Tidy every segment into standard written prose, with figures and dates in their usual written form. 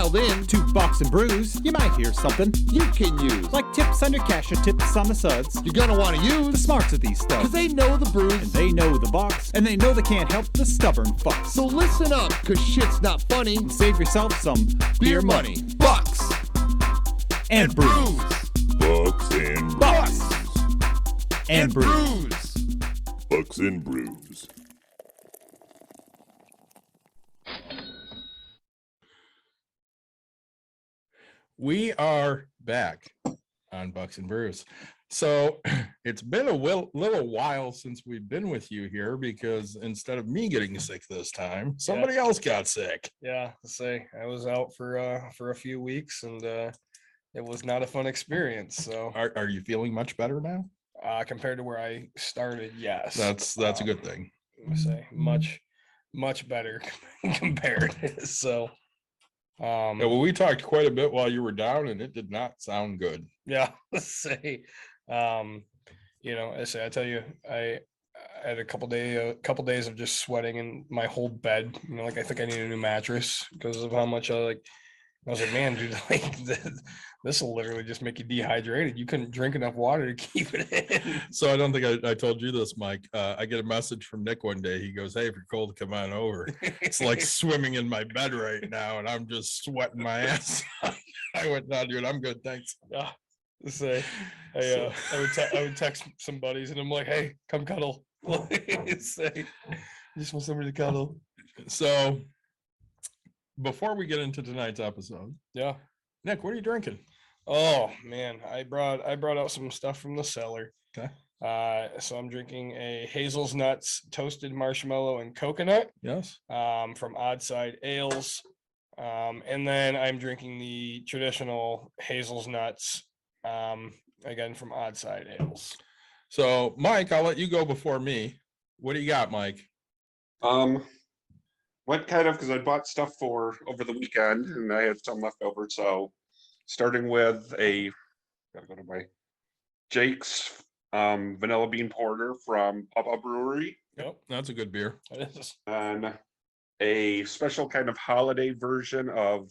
dialed in to Bucks and Brews, you might hear something you can use. like tips on your cash or tips on the suds. You're gonna want to The use smarts of these because stuff. they know the brews. And they know the Bucks, and they know they can't help the stubborn fucks. So listen up, because shit's not funny. And save yourself some Beer money. Bucks and brews. Bucks and Bucks and brews. brews. Bucks and Brews. We are back on Bucks and Brews. So it's been a little while since we've been with you here because instead of me getting sick this time, somebody else got sick. Yeah, I was out for a few weeks and it was not a fun experience. So Are you feeling much better now? compared to where I started, yes. That's a good thing. I say much better compared. So Yeah, well, we talked quite a bit while you were down and it did not sound good. yeah, I tell you, I had a couple days of just sweating in my whole bed. Like I think I need a new mattress because of how much I was like, man, dude, this will literally just make you dehydrated. You couldn't drink enough water to keep it in. So I don't think I told you this, Mike. I get a message from Nick one day. He goes, "Hey, if you're cold, come on over." It's like swimming in my bed right now, and I'm just sweating my ass off. I went, "No, dude, I'm good, thanks." Yeah. I would text some buddies and I'm like, hey, come cuddle. Say, just want somebody to cuddle. So before we get into tonight's episode, Yeah. Nick, what are you drinking? Oh man, I brought out some stuff from the cellar. Okay. So I'm drinking a Hazel's Nuts toasted marshmallow and coconut Yes. from Odd Side Ales. And then I'm drinking the traditional Hazel's Nuts again from Odd Side Ales. So Mike, I'll let you go before me. What do you got, Mike? Went kind of because I bought stuff for over the weekend and I had some left over. So starting with gotta go to my Jake's vanilla bean porter from Papa Brewery. Yep, That's a good beer. it is. And a special kind of holiday version of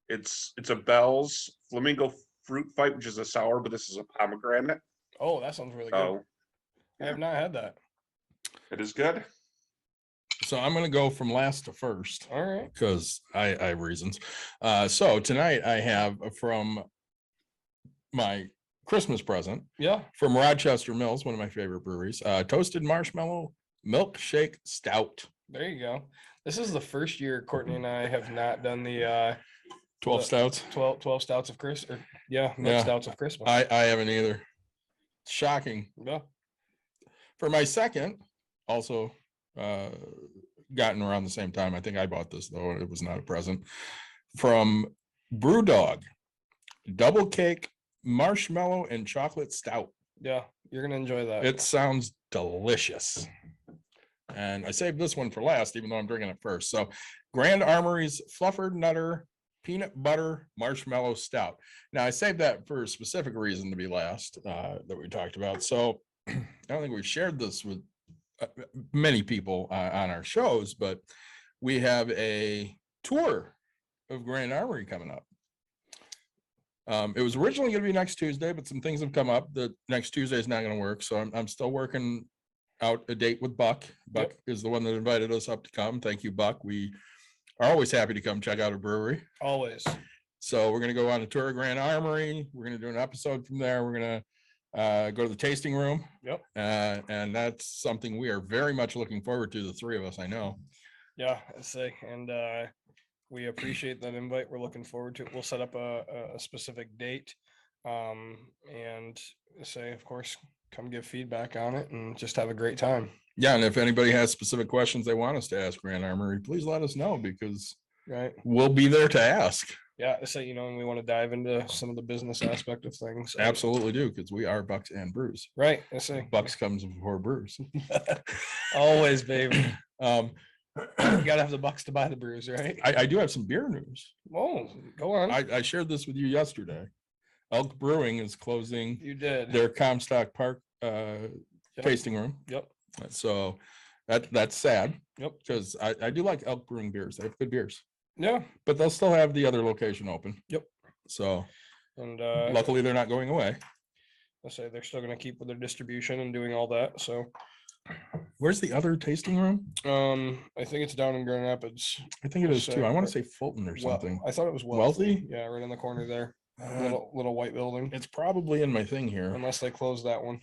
it's a Bell's Flamingo Fruit Fight, which is a sour, but this is a pomegranate. Oh, that sounds really good. So I have not had that. it is good. So I'm going to go from last to first. All right. Because I have reasons. So tonight I have from my Christmas present Yeah. from Rochester Mills, one of my favorite breweries, toasted marshmallow milkshake stout. There you go. This is the first year Courtney and I have not done the 12 stouts. 12 stouts of Christmas. Yeah. Stouts of Christmas. I haven't either. Shocking. Yeah. For my second, also gotten around the same time. I think I bought this though. It was not a present. From Brew Dog, double cake marshmallow and chocolate stout. Yeah, you're gonna enjoy that. It sounds delicious. And I saved this one for last, even though I'm drinking it first. So Grand Armory's Fluffer Nutter Peanut Butter Marshmallow Stout. Now I saved that for a specific reason to be last that we talked about. So I don't think we've shared this with many people on our shows, but we have a tour of Grand Armory coming up. It was originally going to be next Tuesday, but some things have come up that next Tuesday is not going to work. So I'm still working out a date with Buck. Buck is the one that invited us up to come. Thank you, Buck. We are always happy to come check out a brewery. Always. So we're going to go on a tour of Grand Armory. We're going to do an episode from there. We're going to go to the tasting room. Yep. And that's something we are very much looking forward to, the three of us, I know. Yeah, and we appreciate that invite. We're looking forward to it. We'll set up a specific date, and of course, come give feedback on it and just have a great time. Yeah, and if anybody has specific questions they want us to ask Grand Armory, please let us know because we'll be there to ask. Yeah, and we want to dive into some of the business aspect of things. Absolutely do, because we are Bucks and Brews. Right. Bucks comes before Brews. Always, baby. You gotta have the bucks to buy the brews, right? I do have some beer news. Oh, go on. I shared this with you yesterday. Elk Brewing is closing You did. their Comstock Park tasting room. Yep. So that's sad. Yep. Because I do like Elk Brewing beers. They have good beers. Yeah. but they'll still have the other location open. Yep. So And luckily they're not going away. I say they're still going to keep with their distribution and doing all that. So Where's the other tasting room? I think it's down in Grand Rapids. I think it is too. So, I want to say Fulton or Well, something. I thought it was Wealthy? Yeah, right in the corner there. Uh, Little white building. it's probably in my thing here. Unless they close that one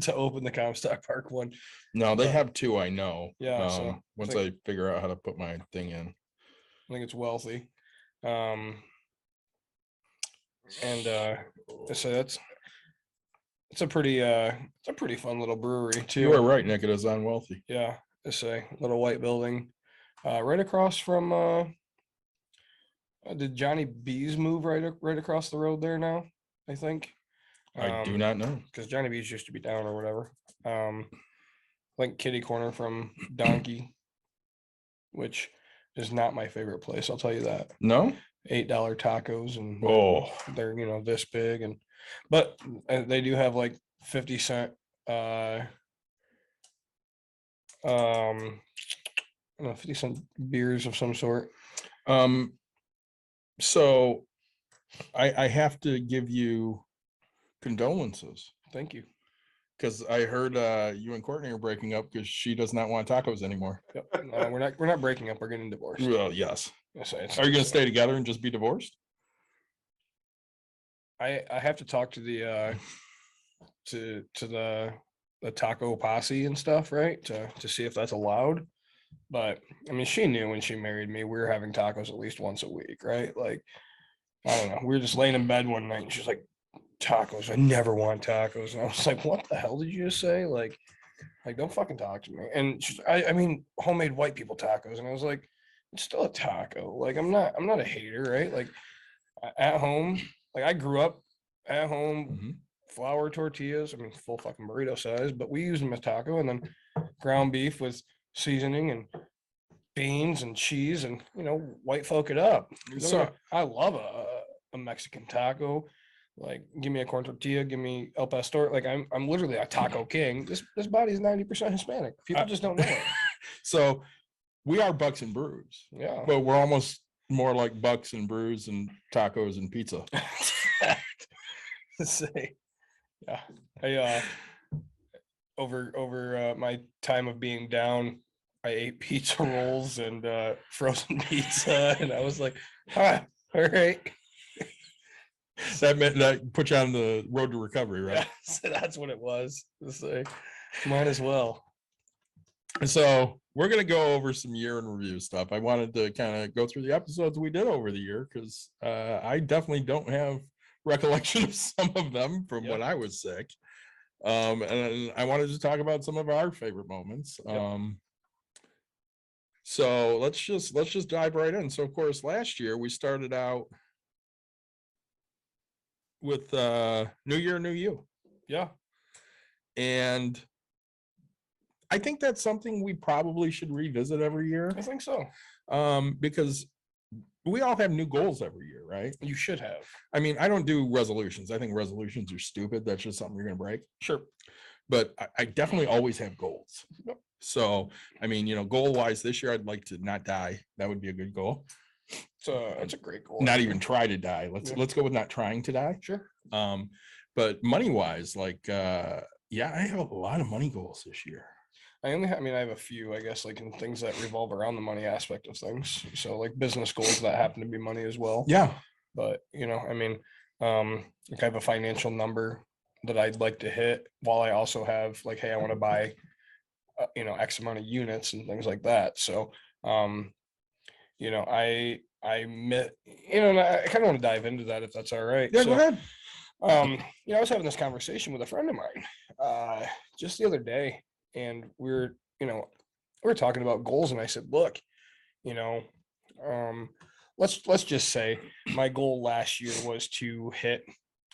to open the Comstock Park one. No, they but- have two, I know. Yeah, so I once think- I figure out how to put my thing in. I think it's Wealthy. So it's a pretty fun little brewery too. You are right, Nick. It is on Wealthy. Yeah, it's a little white building, right across from. Did Johnny B's move right across the road there now? I think. I do not know. Because Johnny B's used to be down or whatever. Like kitty corner from Donkey, which is not my favorite place. I'll tell you that. No? $8 tacos and Oh, they're this big but they do have like 50-cent 50-cent beers of some sort. so I have to give you condolences Thank you. because I heard you and Courtney are breaking up because she does not want tacos anymore. Yep. No, we're not breaking up. We're getting divorced. Well, yes. Yes, it's- Are you going to stay together and just be divorced? I have to talk to the to the taco posse and stuff, right? To see if that's allowed. But I mean, she knew when she married me, we were having tacos at least once a week, right? Like, I don't know. We were just laying in bed one night and she's like, tacos. I never want tacos. And I was like, what the hell did you just say? Like don't fucking talk to me. And she's, I mean, homemade white people tacos. And I was like, it's still a taco. Like, I'm not a hater, right? Like at home, like I grew up at home, Mhm. flour tortillas. I mean, full fucking burrito size, but we use them as taco, and then ground beef with seasoning and beans and cheese, and white folk it up. So- I love a Mexican taco. Like, give me a corn tortilla, give me El Pastor. Like, I'm literally a taco king. This body's 90% Hispanic. People just don't know it. So we are Bucks and Brews, Yeah. but we're almost more like Bucks and Brews and tacos and pizza. Say, yeah. I over my time of being down, I ate pizza rolls and frozen pizza, and I was like, all right. That meant that put you on the road to recovery, right? Yeah, so that's what it was. Say, might as well. So we're gonna go over some year in review stuff. I wanted to kind of go through the episodes we did over the year because I definitely don't have recollection of some of them from when I was sick. And I wanted to talk about some of our favorite moments. So let's just dive right in. So of course, last year we started out with New Year, New You. Yeah. And I think that's something we probably should revisit every year. I think so. Because we all have new goals every year, right? You should have. I mean, I don't do resolutions. I think resolutions are stupid. That's just something you're going to break. Sure. But I definitely always have goals. Yep. So, I mean, goal wise this year, I'd like to not die. That would be a good goal. So it's a great goal. Not even try to die. Yeah. Let's go with not trying to die. Sure. But money wise, like, yeah, I have a lot of money goals this year. I have a few, I guess, like in things that revolve around the money aspect of things. So like business goals that happen to be money as well. Yeah. But like I have a financial number that I'd like to hit, while I also have like, hey, I want to buy, X amount of units and things like that. So, and I kind of want to dive into that if that's all right. Yeah, So, go ahead. I was having this conversation with a friend of mine just the other day, and we were talking about goals, and I said, look, let's just say my goal last year was to hit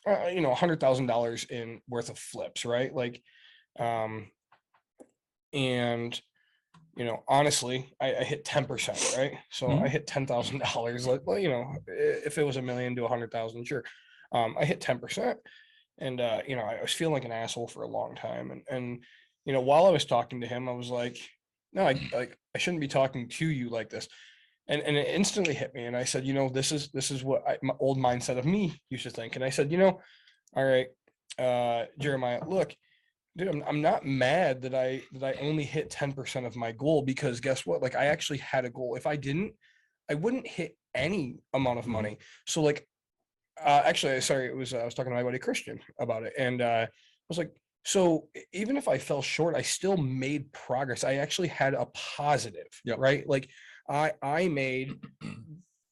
$100,000 in worth of flips, right? Like, and honestly, I hit 10%, right? So I hit $10,000. Like, well, if it was $1 million to 100,000, sure. I hit 10%, and I was feeling like an asshole for a long time, and while I was talking to him, I was like, no, I shouldn't be talking to you like this. And it instantly hit me. And I said, this is what my old mindset of me used to think. And I said, all right, Jeremiah, look, dude, I'm not mad that I only hit 10% of my goal, because guess what? Like, I actually had a goal. If I didn't, I wouldn't hit any amount of money. So like, actually, sorry, I was talking to my buddy Christian about it. And I was like, so even if I fell short, I still made progress. I actually had a positive, right? Like I made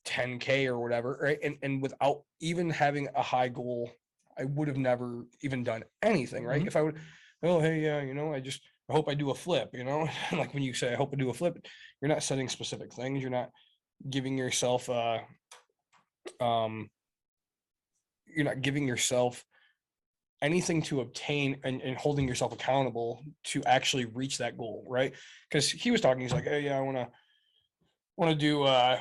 10K or whatever, right? And without even having a high goal, I would have never even done anything, right? If I would, oh, hey, yeah, I hope I do a flip, like when you say, I hope I do a flip, you're not setting specific things. You're not giving yourself, you're not giving yourself anything to obtain and holding yourself accountable to actually reach that goal, right? Because he was talking, he's like, hey, yeah, I want to do a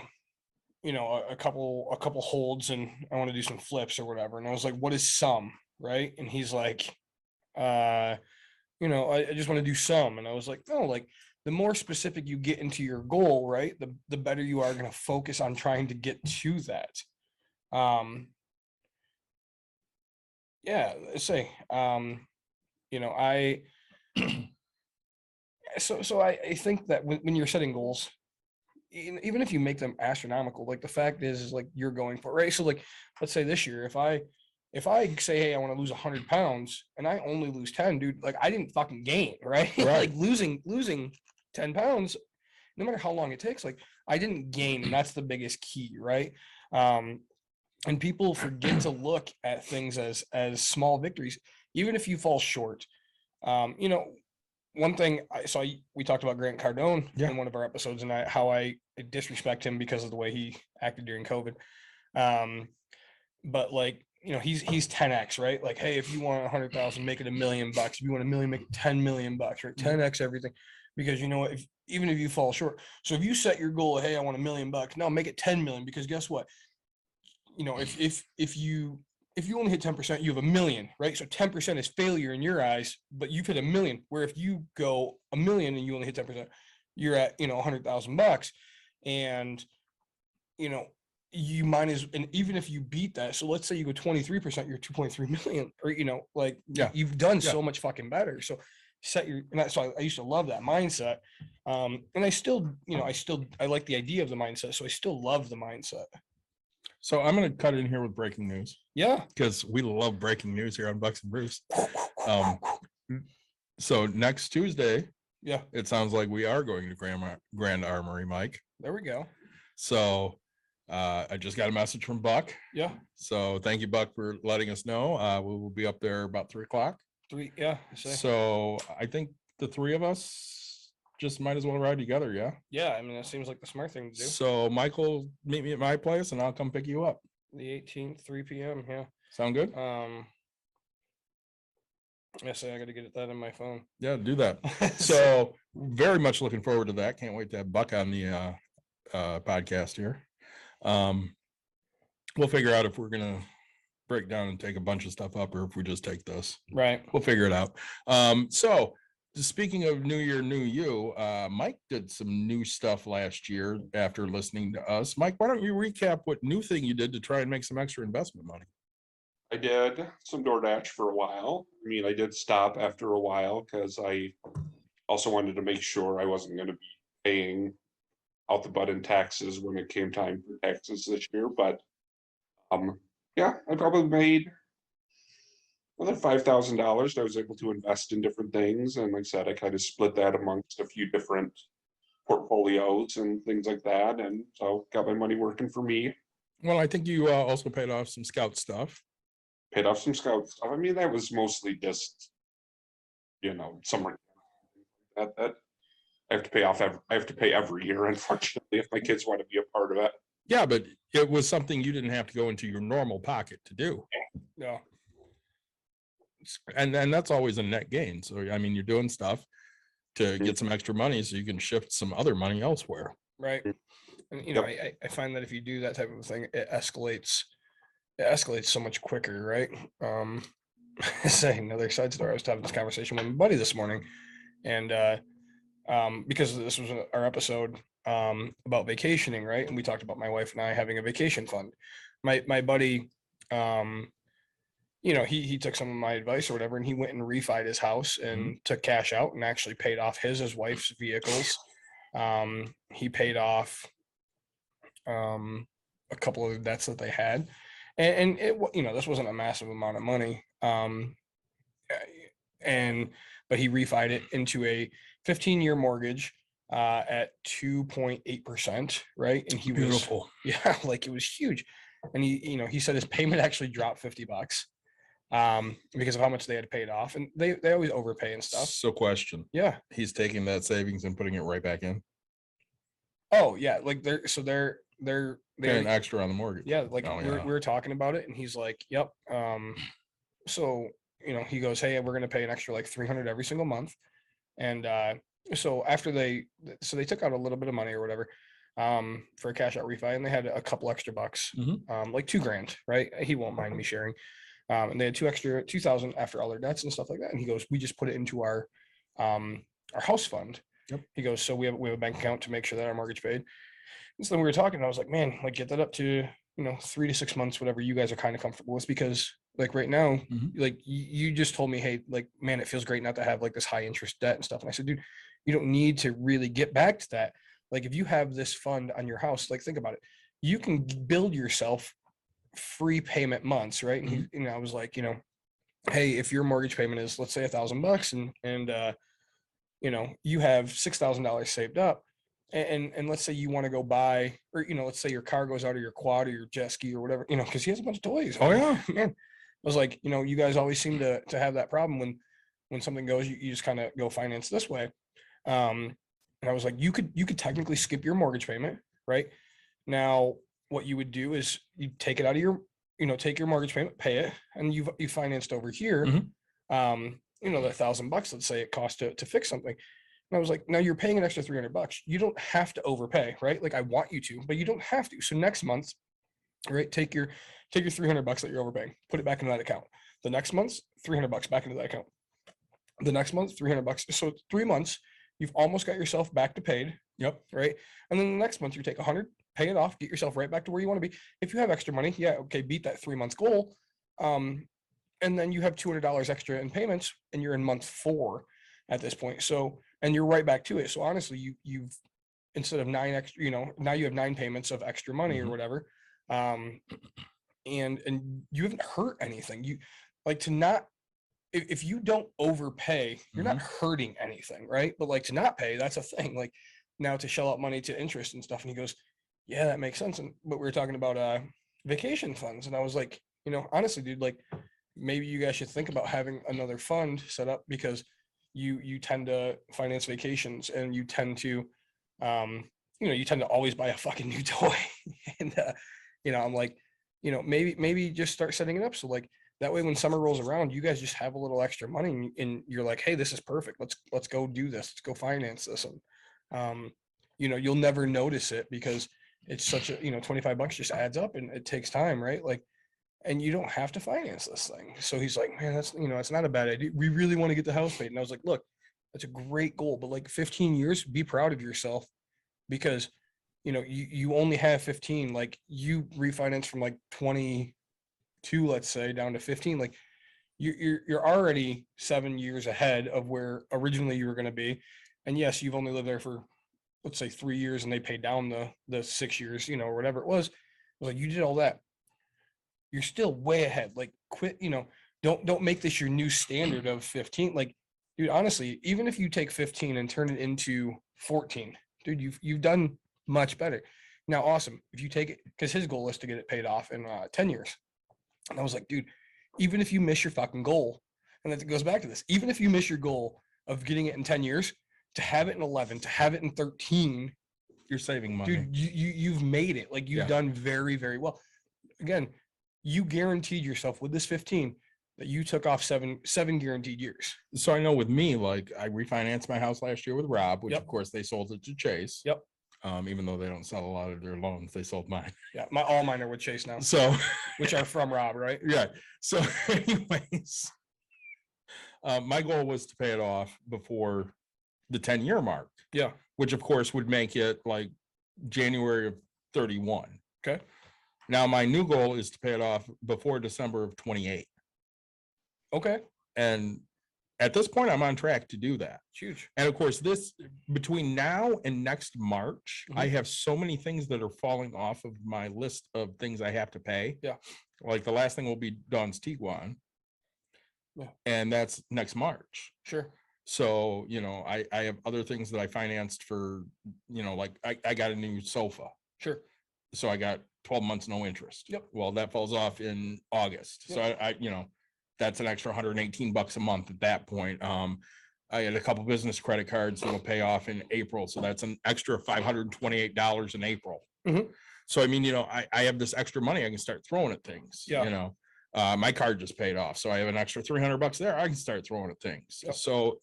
couple holds, and I want to do some flips or whatever. And I was like, what is some, right? And he's like, I just want to do some. And I was like, no, like the more specific you get into your goal, right, the better you are going to focus on trying to get to that. Yeah, say, I I think that when you're setting goals, even if you make them astronomical, like the fact is like you're going for, right? So like, let's say this year, if I say, hey, I want to lose 100 pounds and I only lose 10, dude, like I didn't fucking gain, right? Like losing 10 pounds, no matter how long it takes, like I didn't gain. And that's the biggest key, right? And people forget to look at things as small victories, even if you fall short. One thing I saw, we talked about Grant Cardone in one of our episodes, and how I disrespect him because of the way he acted during COVID. But like, he's 10x, right? Like, hey, if you want 100,000, make it $1 million. If you want $1 million, make it $10 million, right? 10x everything, because even if you fall short. So if you set your goal, hey, I want $1 million, now make it 10 million, because guess what? If you only hit 10%, you have $1 million, right? So 10% is failure in your eyes, but you've hit $1 million. Where if you go $1 million and you only hit 10%, you're at $100,000, and you and even if you beat that, so let's say you go 23%, you're 2.3 million, or you've done so much fucking better. So set your, and that's why I used to love that mindset, and I still I like the idea of the mindset, so I still love the mindset. So I'm going to cut in here with breaking news. Yeah. Because we love breaking news here on Bucks and Brews. So next Tuesday, it sounds like we are going to Grand Armory, Mike. There we go. So I just got a message from Buck. Yeah. So thank you, Buck, for letting us know. We will be up there about 3:00. So I think the three of us just might as well ride together. Yeah, I mean, that seems like the smart thing to do. So Michael, meet me at my place and I'll come pick you up. The 18th, 3 p.m. Yeah. Sound good? Yes, I got to get that in my phone. Yeah, do that. So very much looking forward to that. Can't wait to have Buck on the podcast here. We'll figure out if we're gonna break down and take a bunch of stuff up, or if we just take this. Right. We'll figure it out. So speaking of New Year, New You, Mike did some new stuff last year after listening to us. Mike, why don't you recap what new thing you did to try and make some extra investment money? I did some DoorDash for a while. I mean, I did stop after a while because I also wanted to make sure I wasn't going to be paying out the butt in taxes when it came time for taxes this year. But yeah, I probably made more than $5,000. I was able to invest in different things, and like I said, I kind of split that amongst a few different portfolios and things like that, and so got my money working for me. Well, I think you also paid off some Scout stuff. Paid off some Scout stuff. I mean, that was mostly just, somewhere that I have to pay off. I have to pay every year, unfortunately, if my kids want to be a part of it. Yeah, but it was something you didn't have to go into your normal pocket to do. Yeah. And that's always a net gain. So, I mean, you're doing stuff to get some extra money so you can shift some other money elsewhere. Right. And, I find that if you do that type of thing, it escalates so much quicker, right? Saying another side story, I was having this conversation with my buddy this morning, and because this was our episode about vacationing, right? And we talked about my wife and I having a vacation fund. My buddy, he took some of my advice or whatever, and he went and refied his house and took cash out and actually paid off his wife's vehicles. He paid off a couple of debts that they had, and it, this wasn't a massive amount of money. But he refied it into a 15-year mortgage at 2.8%, right? And he was Beautiful. yeah, like it was huge. And he said his payment actually dropped $50 because of how much they had paid off, and they always overpay and stuff. So question. Yeah. He's taking that savings and putting it right back in. Oh yeah, like they're Paying extra on the mortgage. yeah, like Oh, we yeah. were talking about it, and he's like, yep. So he goes, hey, we're gonna pay an extra like $300 every single month, and so after they took out a little bit of money or whatever for a cash out refi, and they had a couple extra bucks, like $2,000, right? He won't mind me sharing. And they had $2,000 after all their debts and stuff like that. And he goes, we just put it into our house fund. Yep. He goes, so we have a bank account to make sure that our mortgage paid. And so then we were talking, and I was like, man, like get that up to 3 to 6 months, whatever you guys are kind of comfortable with, because like right now, like you just told me, hey, like, man, it feels great not to have like this high interest debt and stuff. And I said, dude, you don't need to really get back to that. Like if you have this fund on your house, like think about it, you can build yourself free payment months, right? And I was like, hey, if your mortgage payment is, let's say $1,000 and you have $6,000 saved up, and let's say you want to go buy, or let's say your car goes out, or your quad or your jet ski or whatever, because he has a bunch of toys. Oh yeah, man. I was like, you guys always seem to have that problem when something goes, you just kind of go finance this way. And I was like, you could technically skip your mortgage payment, right? Now, what you would do is you take it out of your, take your mortgage payment, pay it, and you financed over here. That $1,000, let's say it costs to fix something. And I was like, now you're paying an extra $300. You don't have to overpay, right? Like I want you to, but you don't have to. So next month, right, take your $300 that you're overpaying, put it back into that account. The next month's $300 back into that account. The next month, $300. So 3 months, you've almost got yourself back to paid. Yep. Right. And then the next month you take 100, pay it off, get yourself right back to where you want to be. If you have extra money, yeah, okay, beat that 3 months goal. And then you have $200 extra in payments, and you're in month 4 at this point. So, and you're right back to it. So honestly, you've instead of 9 extra, now you have 9 payments of extra money or whatever. And you haven't hurt anything. You like to not, if you don't overpay, you're not hurting anything, right? But like to not pay, that's a thing. Like now to shell out money to interest and stuff. And he goes, yeah, that makes sense. But we were talking about vacation funds, and I was like, honestly, dude, like maybe you guys should think about having another fund set up, because you tend to finance vacations, and you tend to always buy a fucking new toy. And I'm like, maybe just start setting it up so like that way when summer rolls around, you guys just have a little extra money, and you're like, hey, this is perfect. Let's go do this. Let's go finance this. And you'll never notice it because it's such a $25 just adds up, and it takes time, right? Like, and you don't have to finance this thing. So he's like, man, that's it's not a bad idea. We really want to get the house paid. And I was like, look, that's a great goal, but like 15 years, be proud of yourself, because you only have 15. Like you refinance from like 22, let's say, down to 15. Like you're already 7 years ahead of where originally you were going to be. And yes, you've only lived there for, let's say, 3 years, and they paid down the 6 years, or whatever it was. I was like, you did all that. You're still way ahead. Like quit, don't make this your new standard of 15. Like, dude, honestly, even if you take 15 and turn it into 14, dude, you've done much better. Now, awesome. If you take it, because his goal is to get it paid off in 10 years. And I was like, dude, even if you miss your fucking goal, and that goes back to this, even if you miss your goal of getting it in 10 years, to have it in 11, to have it in 13, you're saving money. Dude, you've made it. Like you've done very, very well. Again, you guaranteed yourself with this 15 that you took off seven guaranteed years. So I know with me, like I refinanced my house last year with Rob, which of course they sold it to Chase. Yep. Even though they don't sell a lot of their loans, they sold mine. Yeah, all mine are with Chase now. So, which are from Rob, right? Yeah. So, anyways, my goal was to pay it off before the 10-year mark, Yeah. which of course would make it like January of 31. Okay. Now my new goal is to pay it off before December of 28. Okay. And at this point, I'm on track to do that. It's huge. And of course, this between now and next March, I Mhm. have so many things that are falling off of my list of things I have to pay. Yeah. Like the last thing will be Dawn's Tiguan. Yeah. And that's next March. Sure. So, you know, I have other things that I financed for, you know, like I got a new sofa. Sure. So I got 12 months, no interest. Yep. Well, that falls off in August. So I you know, that's an extra $118 a month at that point. I had a couple business credit cards that'll pay off in April. So that's an extra $528 in April. Mhm. So, I mean, you know, I have this extra money I can start throwing at things, Yeah. you know. My card just paid off. So I have an extra $300 there. I can start throwing at things. Yep. So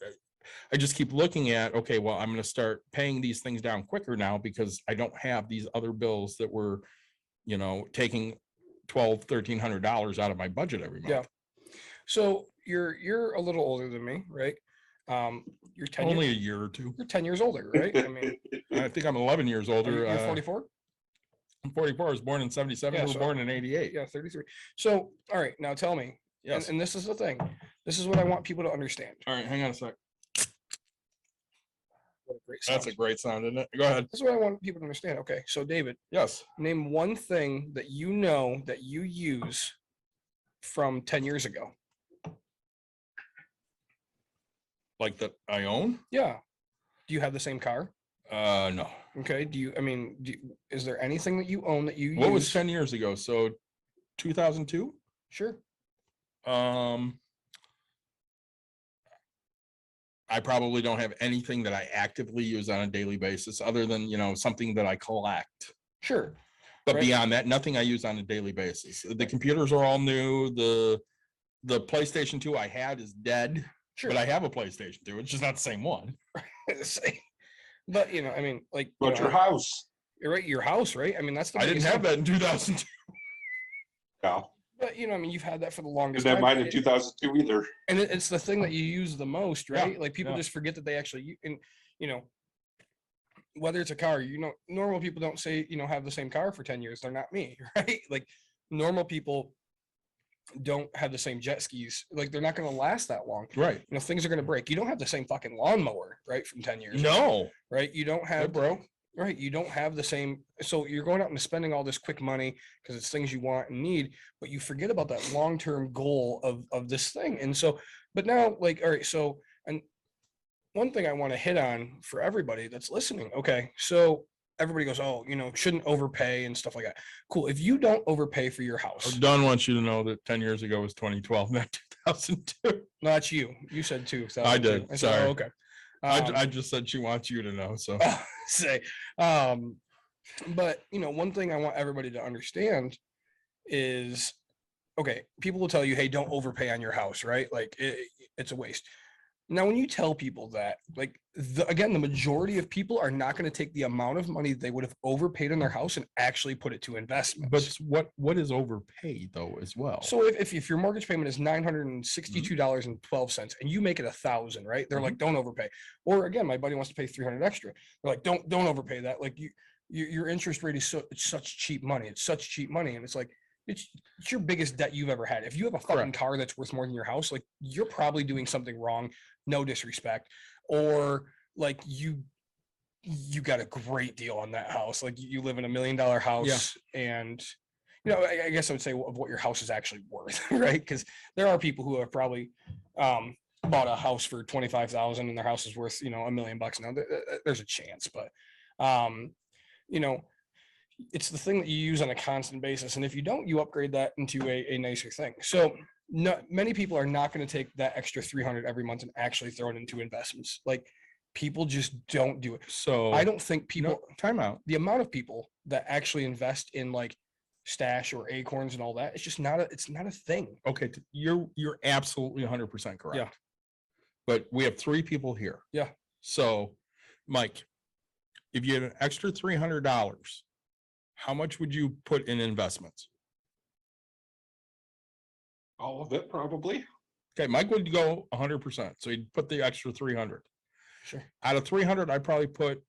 I just keep looking at, okay, well, I'm going to start paying these things down quicker now because I don't have these other bills that were, you know, taking $1,200-$1,300 out of my budget every month. Yeah. So you're a little older than me, right? You're 10 Only a years, year or two. you're 10 years older, right? I mean, I think I'm 11 years older. you're 44? I'm 44. I was born in 77. Yeah, I was so- born in 88. Yeah, 33. So, all right, now tell me, Yes. and this is the thing. This is what I want people to understand. All right. Hang on a sec. What a great That's sound. a great sound, isn't it? Go ahead. This is what I want people to understand. Okay, so David, Yes. name one thing that you know that you use from 10 years ago. Like that I own? Yeah. Do you have the same car? No. Okay. Do you, I mean, is there anything that you own that you What use? was 10 years ago? So 2002? Sure. I probably don't have anything that I actively use on a daily basis other than, you know, something that I collect. Sure. But Right. beyond that, nothing I use on a daily basis. The computers are all new. The PlayStation 2 I had is dead, Sure. but I have a PlayStation 2. It's just not the same one. Same. But you know, I mean, like, But your house. you're right, your house, right? I mean, that's the I didn't biggest have thing. that in 2002. Yeah. But you know, I mean, you've had that for the Didn't longest have time. mine in 2002 either. And it's the thing that you use the most, Yeah, right? Like people yeah. just forget that they actually, and you know, whether it's a car, you know, normal people don't say, you know, have the same car for 10 years. They're not me, right? Like normal people don't have the same jet skis. Like they're not going to last that long. Right. You know, things are going to break. You don't have the same fucking lawnmower, right? From 10 years. No. Right. You don't have, broke. right. You don't have the same. So you're going out and spending all this quick money because it's things you want and need, but you forget about that long-term goal of this thing. And so, but now like, all right. So, and one thing I want to hit on for everybody that's listening. Okay. So everybody goes, oh, you know, shouldn't overpay and stuff like that. Cool. If you don't overpay for your house, Don wants you to know that 10 years ago was 2012, not 2002. no, that's you. You said two. I did, I said, sorry. oh, okay. I just said she wants you to know. So Say, but you know, one thing I want everybody to understand is, okay, people will tell you, hey, don't overpay on your house, right? Like it's a waste. Now, when you tell people that, like, again, the majority of people are not going to take the amount of money they would have overpaid on their house and actually put it to investments. but what is overpaid though as well? So if your mortgage payment is $962.12 and you make it 1,000, right? They're like, don't overpay. Or again, my buddy wants to pay 300 extra. They're like, don't overpay that. Like your interest rate is it's such cheap money. It's such cheap money, and it's like it's your biggest debt you've ever had. If you have a fucking Correct. car that's worth more than your house, like you're probably doing something wrong. No disrespect, or like you got a great deal on that house. Like you live in $1 million house, and you know, I guess I would say of what your house is actually worth, right? Because there are people who have probably bought a house for 25,000 and their house is worth, you know, $1 million now. There's a chance, but you know, it's the thing that you use on a constant basis, and if you don't, you upgrade that into a nicer thing. So many people are not going to take that extra 300 every month and actually throw it into investments. Like people just don't do it. So I don't think people, no, time out. the amount of people that actually invest in like Stash or Acorns and all that, it's just not it's not a thing. Okay, you're absolutely 100% correct. Yeah. But we have 3 people here. Yeah. So, Mike, if you had an extra $300, how much would you put in investments? All of it, probably. Okay, Mike would go 100%. So he'd put the extra 300. Sure. Out of 300, I probably put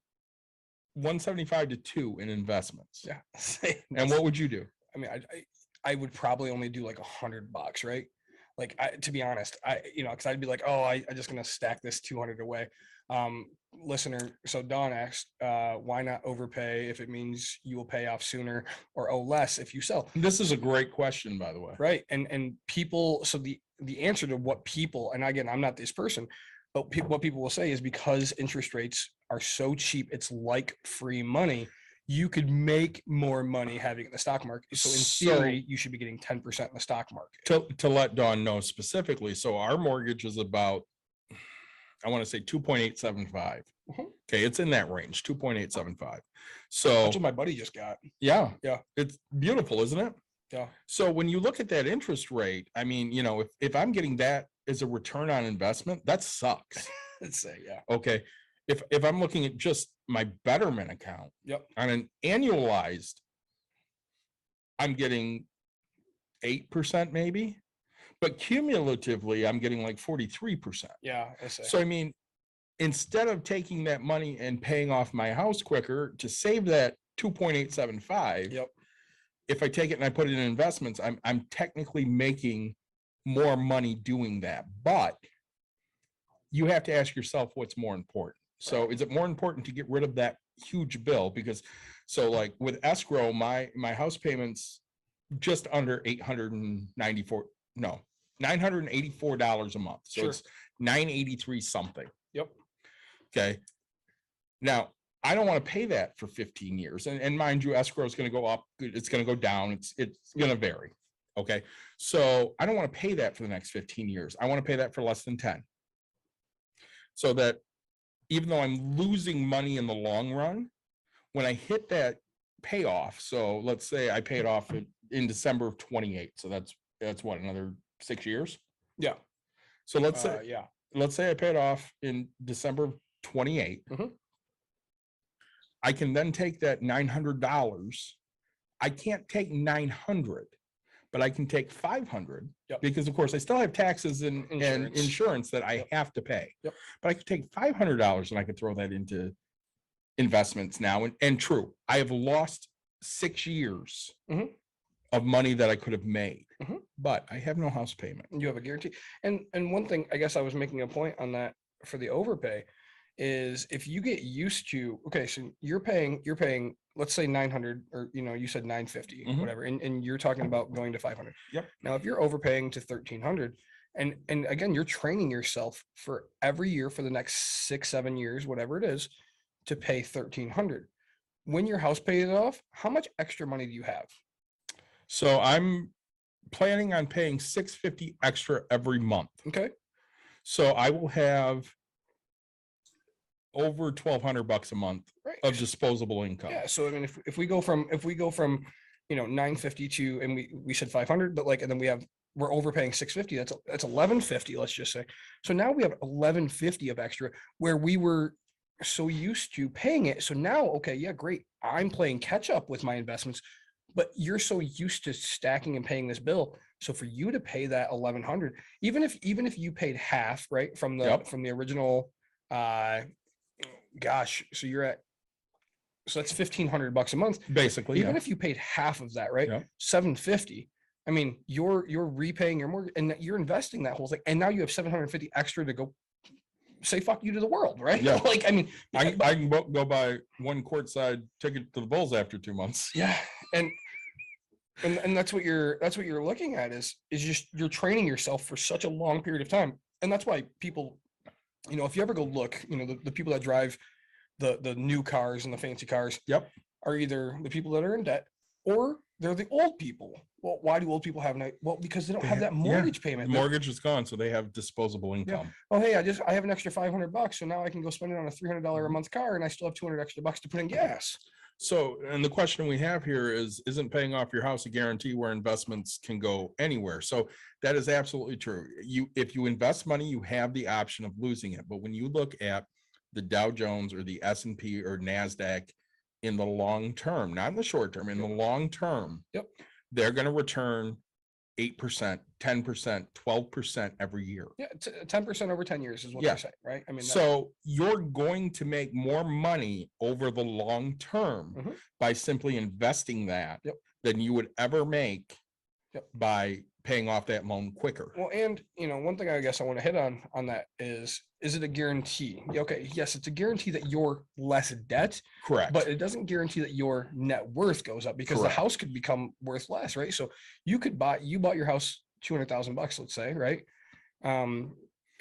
175 to 2 in investments. Yeah. And what would you do? I mean, I would probably only do like $100, right? Like, to be honest, because I'd be like, oh, I just gonna stack this 200 away. Listener, so Don asked, why not overpay if it means you will pay off sooner, or owe less if you sell? This is a great question, by the way. Right. And people, so the answer to what people, and again, I'm not this person, but what people will say is because interest rates are so cheap, it's like free money. You could make more money having it in the stock market. So in theory, you should be getting 10% in the stock market. To let Dawn know specifically, so our mortgage is about, I want to say 2.875. Mhm. Okay, it's in that range, 2.875. So That's what my buddy just got. yeah, Yeah. it's beautiful, isn't it? Yeah. So when you look at that interest rate, I mean, if I'm getting that as a return on investment, that sucks. Let's say, yeah. Okay. If I'm looking at just my Betterment account Yep. on an annualized, I'm getting 8% maybe, but cumulatively I'm getting like 43%. Yeah. I say. So I mean, instead of taking that money and paying off my house quicker to save that 2.875, Yep. if I take it and I put it in investments, I'm technically making more money doing that. But you have to ask yourself what's more important. So is it more important to get rid of that huge bill? Because so like with escrow, my house payments just under $984 a month. So Sure. it's $983 something. Yep. Okay. Now I don't want to pay that for 15 years. And mind you, escrow is going to go up. It's going to go down. It's going to vary. Okay. So I don't want to pay that for the next 15 years. I want to pay that for less than 10. So that even though I'm losing money in the long run, when I hit that payoff, so let's say I pay it off in December of 28. So that's what, another 6 years? Yeah. So let's say I pay it off in December of 28. Mhm. I can then take that $900. I can't take 900, but I can take 500. Yep. Because of course I still have taxes and insurance that I Yep. have to pay. Yep. But I could take $500 and I could throw that into investments now. And true, I have lost 6 years Mhm. of money that I could have made, Mhm. but I have no house payment. You have a guarantee. And one thing, I guess I was making a point on that for the overpay is if you get used to, okay, so you're paying, let's say 900, or, you said 950, Mhm. whatever. And you're talking about going to 500. Yep. Now, if you're overpaying to 1,300, and again, you're training yourself for every year for the next 6-7 years, whatever it is, to pay 1,300. When your house pays off, how much extra money do you have? So I'm planning on paying $650 extra every month. Okay. So I will have over $1,200 a month Right. of disposable income. Yeah. So I mean, if we go from 950 to, and we said 500, but like, and then we're overpaying 650. That's 1150. Let's just say. So now we have 1150 of extra where we were so used to paying it. So now, okay, yeah, great. I'm playing catch up with my investments, but you're so used to stacking and paying this bill. So for you to pay that 1,100, even if you paid half, right, from the Yep. from the original, gosh, so that's $1,500 a month. Basically, Even yeah. if you paid half of that, right, Yep. $750. I mean, you're repaying your mortgage and you're investing that whole thing, and now you have $750 extra to go say fuck you to the world, right? Yeah. Like, I mean, I can go buy one courtside ticket to the Bulls after 2 months. yeah, and that's what you're looking at is just you're training yourself for such a long period of time, and that's why people, if you ever go look, the people that drive the new cars and the fancy cars, Yep. are either the people that are in debt or they're the old people. Well, why do old people have no? Well, because they don't have that mortgage The payment. mortgage is gone, so they have disposable income. Oh, hey, I have an extra $500, so now I can go spend it on a $300 a month car, and I still have $200 extra to put in gas. So, and the question we have here is, isn't paying off your house a guarantee where investments can go anywhere? So that is absolutely true. If you invest money, you have the option of losing it. But when you look at the Dow Jones or the S&P or NASDAQ in the long term, not in the short term, in the long term, Yep. they're going to return 8%, 10%, 12% every year. Yeah, 10% over 10 years is what Yeah. they're saying, right? I mean, So you're going to make more money over the long term Mhm. by simply investing that Yep. than you would ever make Yep. by paying off that loan quicker. well, and one thing I guess I want to hit on that is it a guarantee? Okay, yes, it's a guarantee that you're less debt, Correct. but it doesn't guarantee that your net worth goes up because Correct. the house could become worth less, right? So you bought your house $200,000, let's say, right?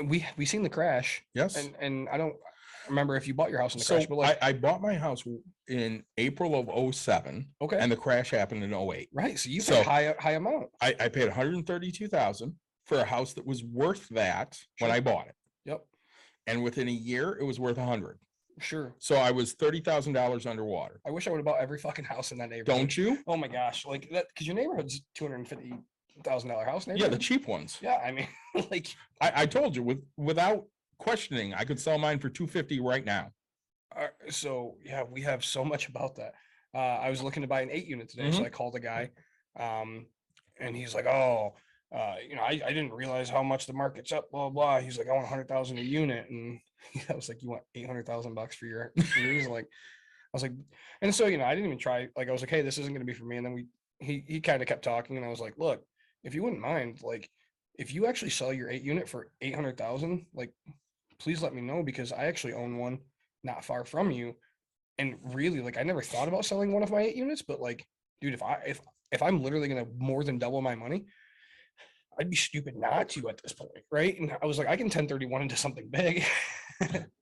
We seen the crash, Yes. and I don't remember if you bought your house in the So crash, but like, I bought my house in April of 07 okay, and the crash happened in 08. right? So you so paid high amount. I paid 132,000 for a house that was worth that when Sure. I bought it. Yep, And within a year, it was worth 100. sure. So I was $30,000 underwater. I wish I would have bought every fucking house in that neighborhood. Don't you? Oh my gosh, like that because your neighborhood's $250,000 house Yeah, neighborhood. the cheap ones. Yeah, I mean, like, I told you without questioning, I could sell mine for 250 right now. so yeah, we have so much about that. I was looking to buy an 8-unit today, so I called a guy, and he's like, "Oh, I didn't realize how much the market's up, blah blah." He's like, "I want 100,000 a unit," and I was like, "You want $800,000 for your?" He's like, I was like, and so I didn't even try. Like, I was like, "Hey, this isn't going to be for me." And then he kind of kept talking, and I was like, "Look, if you wouldn't mind, like, if you actually sell your 8-unit for 800,000, like, please let me know because I actually own one not far from you." And really, like, I never thought about selling one of my 8 units, but like, dude, if I'm literally gonna more than double my money, I'd be stupid not to at this point, right? And I was like, I can 1031 into something big.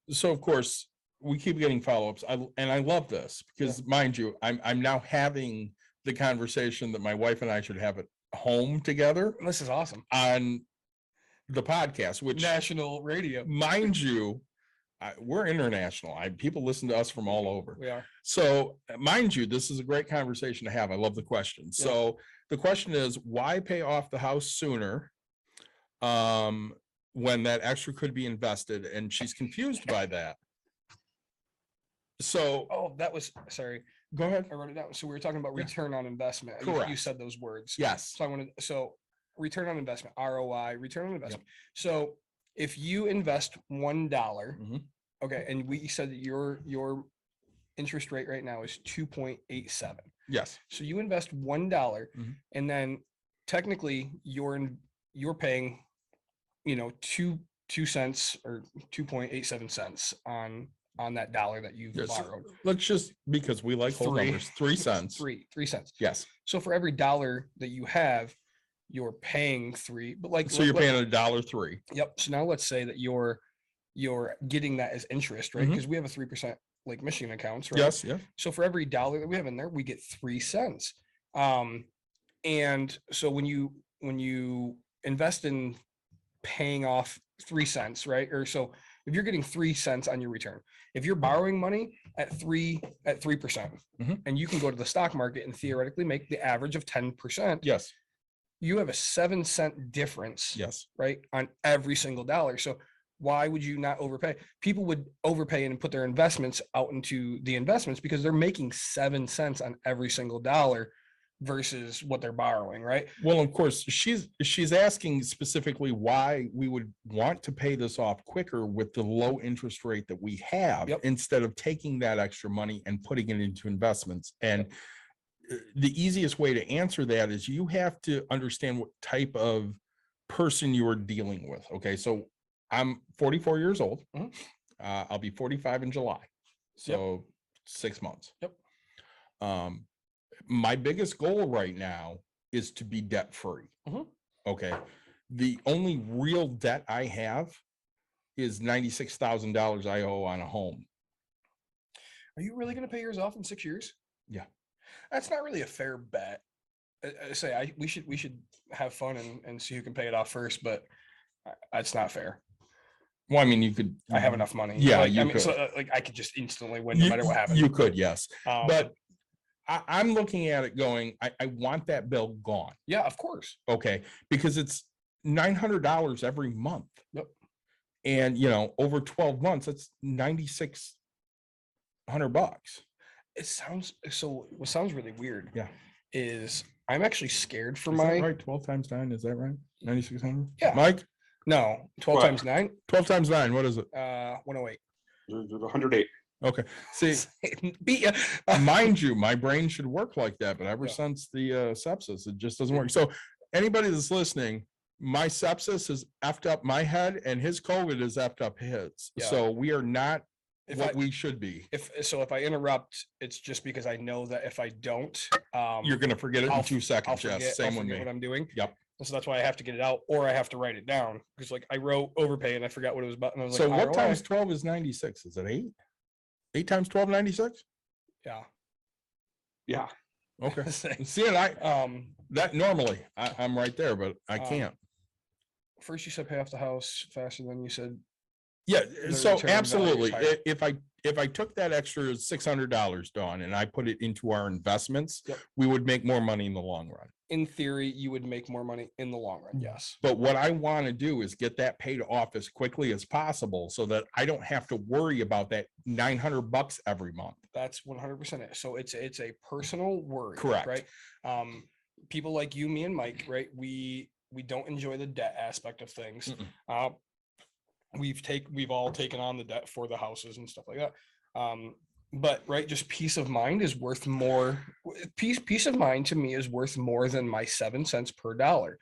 So of course we keep getting follow-ups. I love this because mind you, I'm now having the conversation that my wife and I should have at home together This is awesome. on the podcast, which National radio. mind you, we're international. People listen to us from all over. We are. So mind you, this is a great conversation to have. I love the question. Yeah. So the question is, why pay off the house sooner when that extra could be invested? And she's confused by that. So Oh, that was sorry. go ahead. I wrote it down. So we were talking about Yeah. return on investment. Correct. You said those words. Yes. So return on investment, ROI, return on investment. So if you invest $1, Mhm. okay, and we said that your interest rate right now is 2.87. Yes. So you invest $1, Mhm. and then technically you're paying, 2 cents or 2.87 cents on that dollar that you've Yes. borrowed. Let's just, because we like whole Three. numbers, 3 cents. 3 cents. Yes. So for every dollar that you have, you're paying 3. But like, So you're paying $1.03. Yep. So now let's say that you're getting that as interest, right? Mhm. Because we have a 3% like Michigan accounts, right? Yes. Yeah. So for every dollar that we have in there, we get 3 cents. And so when you invest in paying off 3 cents, right? Or so if you're getting 3 cents on your return, if you're borrowing money at 3%, Mhm. and you can go to the stock market and theoretically make the average of 10%, Yes. you have a 7-cent difference, Yes. right, on every single dollar. So why would you not overpay? People would overpay and put their investments out into the investments because they're making 7 cents on every single dollar versus what they're borrowing, right? Well, of course, she's asking specifically why we would want to pay this off quicker with the low interest rate that we have, Yep. instead of taking that extra money and putting it into investments. And the easiest way to answer that is you have to understand what type of person you are dealing with. Okay, so I'm 44 years old. Mhm. I'll be 45 in July, so 6 months. Yep. My biggest goal right now is to be debt free. Mhm. Okay. The only real debt I have is $96,000 I owe on a home. Are you really going to pay yours off in 6 years? Yeah. That's not really a fair bet. We should have fun and see who can pay it off first, but that's not fair. Well, I mean, you could. I have enough money. Yeah, like, you I mean, could. so like I could just instantly win no matter what happens. You could, yes. But But I'm looking at it going, I want that bill gone. yeah, of course. Okay. Because it's $900 every month. Yep. And, over 12 months, that's $9,600. It sounds really weird. Yeah. is I'm actually scared for Is that my right? 12 times 9, is that right? 9,600? Yeah. Mike, no 12 What? times 9, 12 times 9, what is it? 108. 108. Okay. See, Beat ya. mind you, my brain should work like that, but ever Yeah. since the sepsis, it just doesn't work. So anybody that's listening, my sepsis has effed up my head and his COVID has effed up his. Yeah. So we are not If what I- we should be. If I interrupt, it's just because I know that if I don't, You're going to forget it in I'll 2 I'll seconds. forget, Yes, I'll same with forget me. what I'm doing. Yep. So that's why I have to get it out, or I have to write it down, because like I wrote overpay and I forgot what it was about. And I was So like, what ROI. times 12 is 96? Is it 8? 8 times 12, 96? Yeah. Yeah. Okay. See it, that normally I'm right there, but I Um, can't. First you said pay off the house faster than you said. Yeah, the so return value is absolutely. higher. If I took that extra $600, Dawn, and I put it into our investments, Yep. we would make more money in the long run. In theory, you would make more money in the long Mm. run. Yes. But what I want to do is get that paid off as quickly as possible so that I don't have to worry about that $900 every month. That's 100% it. So it's a personal worry. Correct. Right. People like you, me, and Mike, right? We don't enjoy the debt aspect of things. Mm-mm. We've all taken on the debt for the houses and stuff like that. But right, just peace of mind is worth more. Peace of mind to me is worth more than my 7 cents per dollar.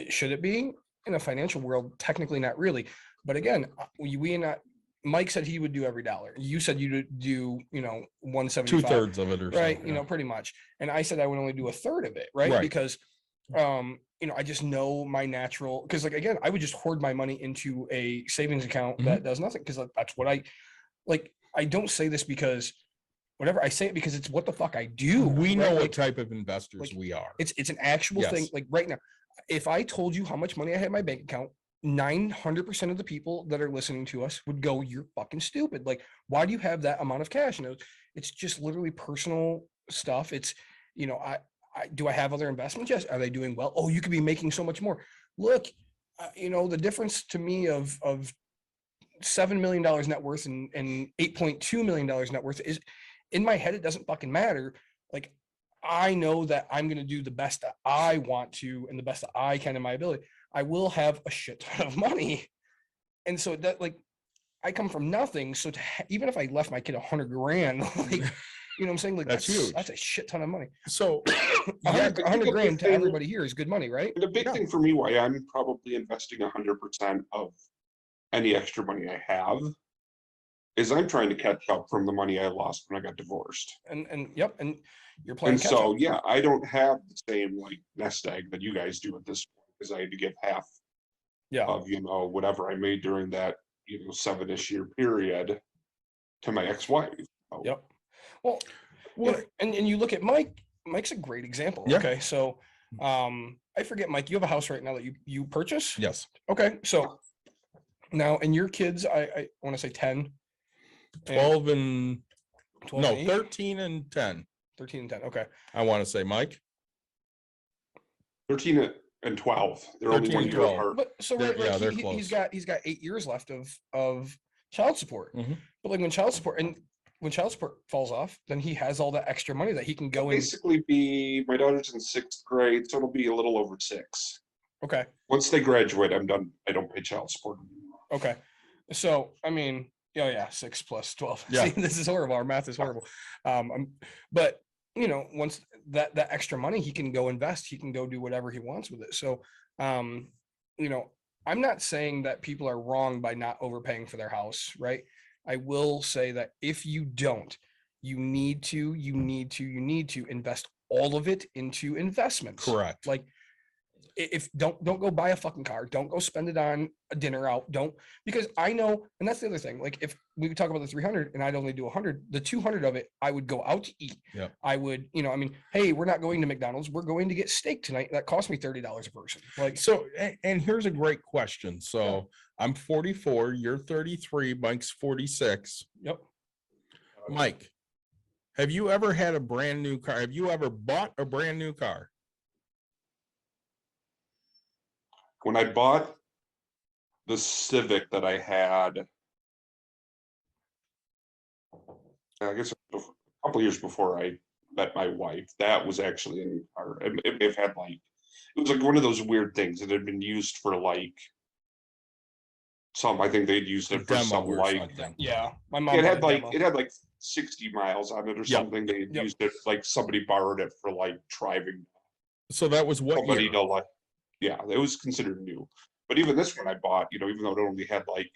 Should it be in a financial world? Technically, not really. But again, Mike said he would do every dollar. You said you would do, 175. 2/3 of it or Right. so. Yeah. Pretty much. And I said I would only do a third of it. Right. Right. Because, I just know my natural, because like, again, I would just hoard my money into a savings account that does nothing. Because that's what I like. I don't say this because whatever, I say it because it's what the fuck I do. We know right? what Like, type of investors like, we are. it's an actual thing. Yes. Like right now, if I told you how much money I had in my bank account, 900% of the people that are listening to us would go, "You're fucking stupid. Like, why do you have that amount of cash?" And it's just literally personal stuff. It's, do I have other investments? Yes. Are they doing well? Oh, you could be making so much more. Look, the difference to me of $7 million net worth and $8.2 million net worth is, in my head, it doesn't fucking matter. Like, I know that I'm going to do the best that I want to and the best that I can in my ability. I will have a shit ton of money. And so that, like, I come from nothing. So even if I left my kid $100,000, like, you know what I'm saying? Like, That's huge. That's a shit ton of money. So Yeah, 100 grand to thing- everybody here is good money, right? And the big Yeah. thing for me, why I'm probably investing 100% of any extra money I have, is I'm trying to catch up from the money I lost when I got divorced. And yep, and you're playing And catch so, up. yeah, I don't have the same like nest egg that you guys do at this point, because I had to give half Yeah. of, whatever I made during that, 7-ish year period to my ex-wife. So, Yep. Well, and you look at Mike's a great example. Yeah. Okay. So I forget, Mike, you have a house right now that you purchase? yes, Okay. So now, and your kids, I want to say 10. 12 and 12 no, and 8? 13 and 10. 13 and 10. Okay. I want to say, Mike. 13 and 12. They're only 13 1 and year 12. apart. But so They're- right, like, yeah, they're he's close. got 8 years left of child support. Mhm. But like when child support falls off, then he has all that extra money that he can go in. Basically my daughter's in 6th grade, so it'll be a little over 6. Okay. Once they graduate, I'm done. I don't pay child support anymore. Okay. So, I mean, yeah, 6 plus 12. Yeah. See, this is horrible. Our math is horrible. But once that extra money, he can go invest, he can go do whatever he wants with it. So, I'm not saying that people are wrong by not overpaying for their house, right? I will say that if you don't, you need to invest all of it into investments. Correct. Like, if don't go buy a fucking car, don't go spend it on a dinner out, because I know, and that's the other thing, like if we talk about the 300 and I'd only do 100, the 200 of it I would go out to eat. Yep. I would, hey, we're not going to McDonald's, we're going to get steak tonight, that cost me $30 a person. Like, So, and here's a great question. So I'm 44, you're 33, Mike's 46. yep. Mike, have you ever had a brand new car? Have you ever bought a brand new car? When I bought the Civic that I had, I guess a couple years before I met my wife. That was actually in our, it had like, it was like one of those weird things that had been used for like I think they'd used A it for demo some or like, something. Yeah, my mom it bought had a like, demo. it had like 60 miles on it or Yep. something. They had Yep. used it, like somebody borrowed it for like driving So that was what somebody year? to like, yeah, it was considered new. But even this one I bought, even though it only had like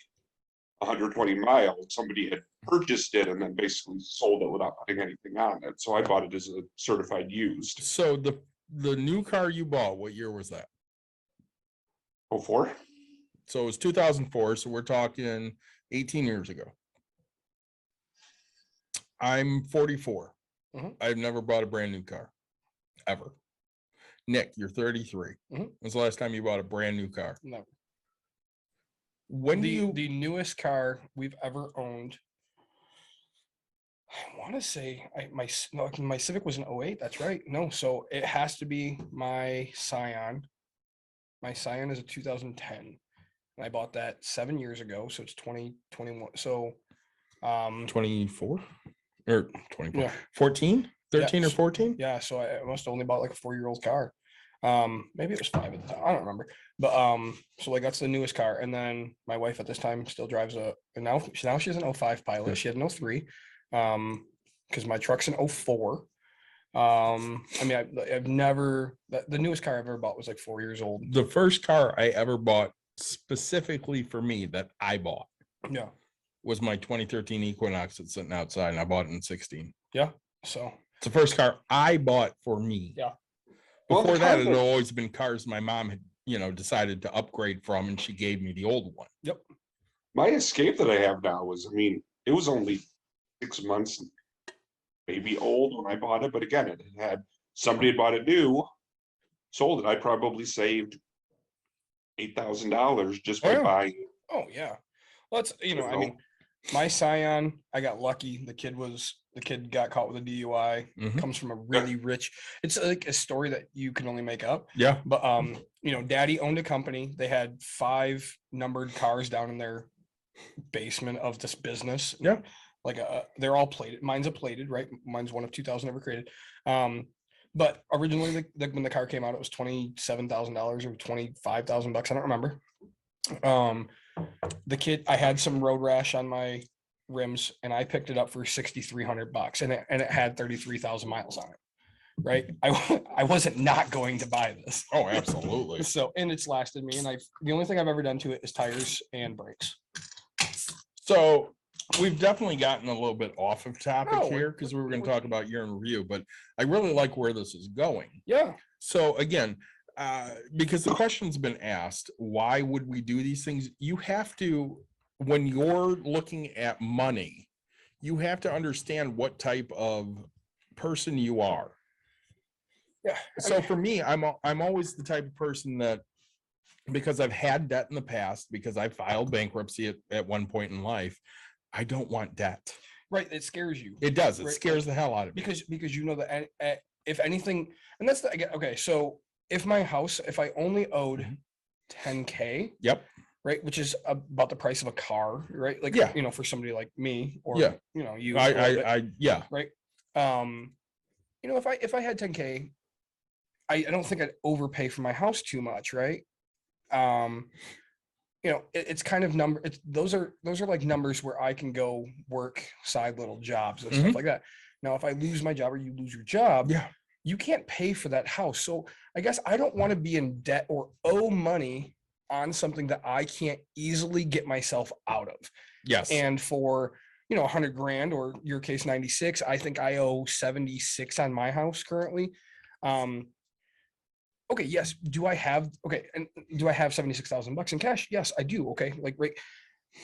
120 miles, somebody had purchased it and then basically sold it without putting anything on it. So I bought it as a certified used. So the new car you bought, what year was that? 04? So it was 2004. So we're talking 18 years ago. I'm 44. Mhm. I've never bought a brand new car ever. Nick, you're 33. Mhm. When's the last time you bought a brand new car? No. When The newest car we've ever owned, I want to say my Civic was an 08. That's right. No, so it has to be my Scion. My Scion is a 2010. And I bought that 7 years ago, so it's 2021. So 24 or 24, Yeah. 14, 13 or Yes. 14? yeah, so I must have only bought like a 4-year-old car. Maybe it was 5 at the time. I don't remember. But so like that's the newest car. And then my wife at this time still drives and now she's an 05 Pilot. She had an 03. Because my truck's an 04. I mean, I've never the newest car I've ever bought was like 4 years old. The first car I ever bought specifically for me that I bought Yeah. was my 2013 Equinox that's sitting outside, and I bought it in 16. So It's the first car I bought for me. Yeah. Well, Before the that, car it had that- always been cars my mom had, decided to upgrade from, and she gave me the old one. My Escape that I have now was, I mean, it was only 6 months, maybe old when I bought it. But again, it had somebody had bought it new, sold it. I probably saved $8,000 just by Oh, yeah. buying it. oh yeah. Well, that's I So, mean, my Scion, I got lucky. The kid got caught with a DUI. Mhm. Comes from a really rich. It's like a story that you can only make up. Yeah. But Daddy owned a company. They had 5 numbered cars down in their basement of this business. Yeah. Like they're all plated. Mine's a plated, right? Mine's one of 2,000 ever created. But originally, when the car came out, it was $27,000 or $25,000. I don't remember. The kid, I had some road rash on my rims, and I picked it up for $6,300, and it had 33,000 miles on it. Right? I wasn't not going to buy this. Oh, absolutely. So, and it's lasted me, and the only thing I've ever done to it is tires and brakes. So we've definitely gotten a little bit off of topic No, here because we were going to talk about year in review, but I really like where this is going. Yeah. So again, because the question's been asked, why would we do these things? You have to, when you're looking at money, you have to understand what type of person you are. Yeah. So for me, I'm always the type of person that, because I've had debt in the past, because I filed bankruptcy at one point in life, I don't want debt. Right. It scares you. It does. It Right, scares the hell out of me. because you know that if anything, and that's okay. So if I only owed Mhm. 10K, Yep. right, which is about the price of a car, right? Like, Yeah. for somebody like me, or Yeah. you, Yeah. right? If I had 10K, I don't think I'd overpay for my house too much, right? It's kind of those are like numbers where I can go work side little jobs and Mhm. stuff like that. Now, if I lose my job or you lose your job, Yeah. you can't pay for that house. So I guess I don't want to be in debt or owe money on something that I can't easily get myself out of. Yes. And for 100 grand, or your case 96, I think I owe 76 on my house currently. Okay, yes. Do I have $76,000 in cash? Yes, I do. Okay, right.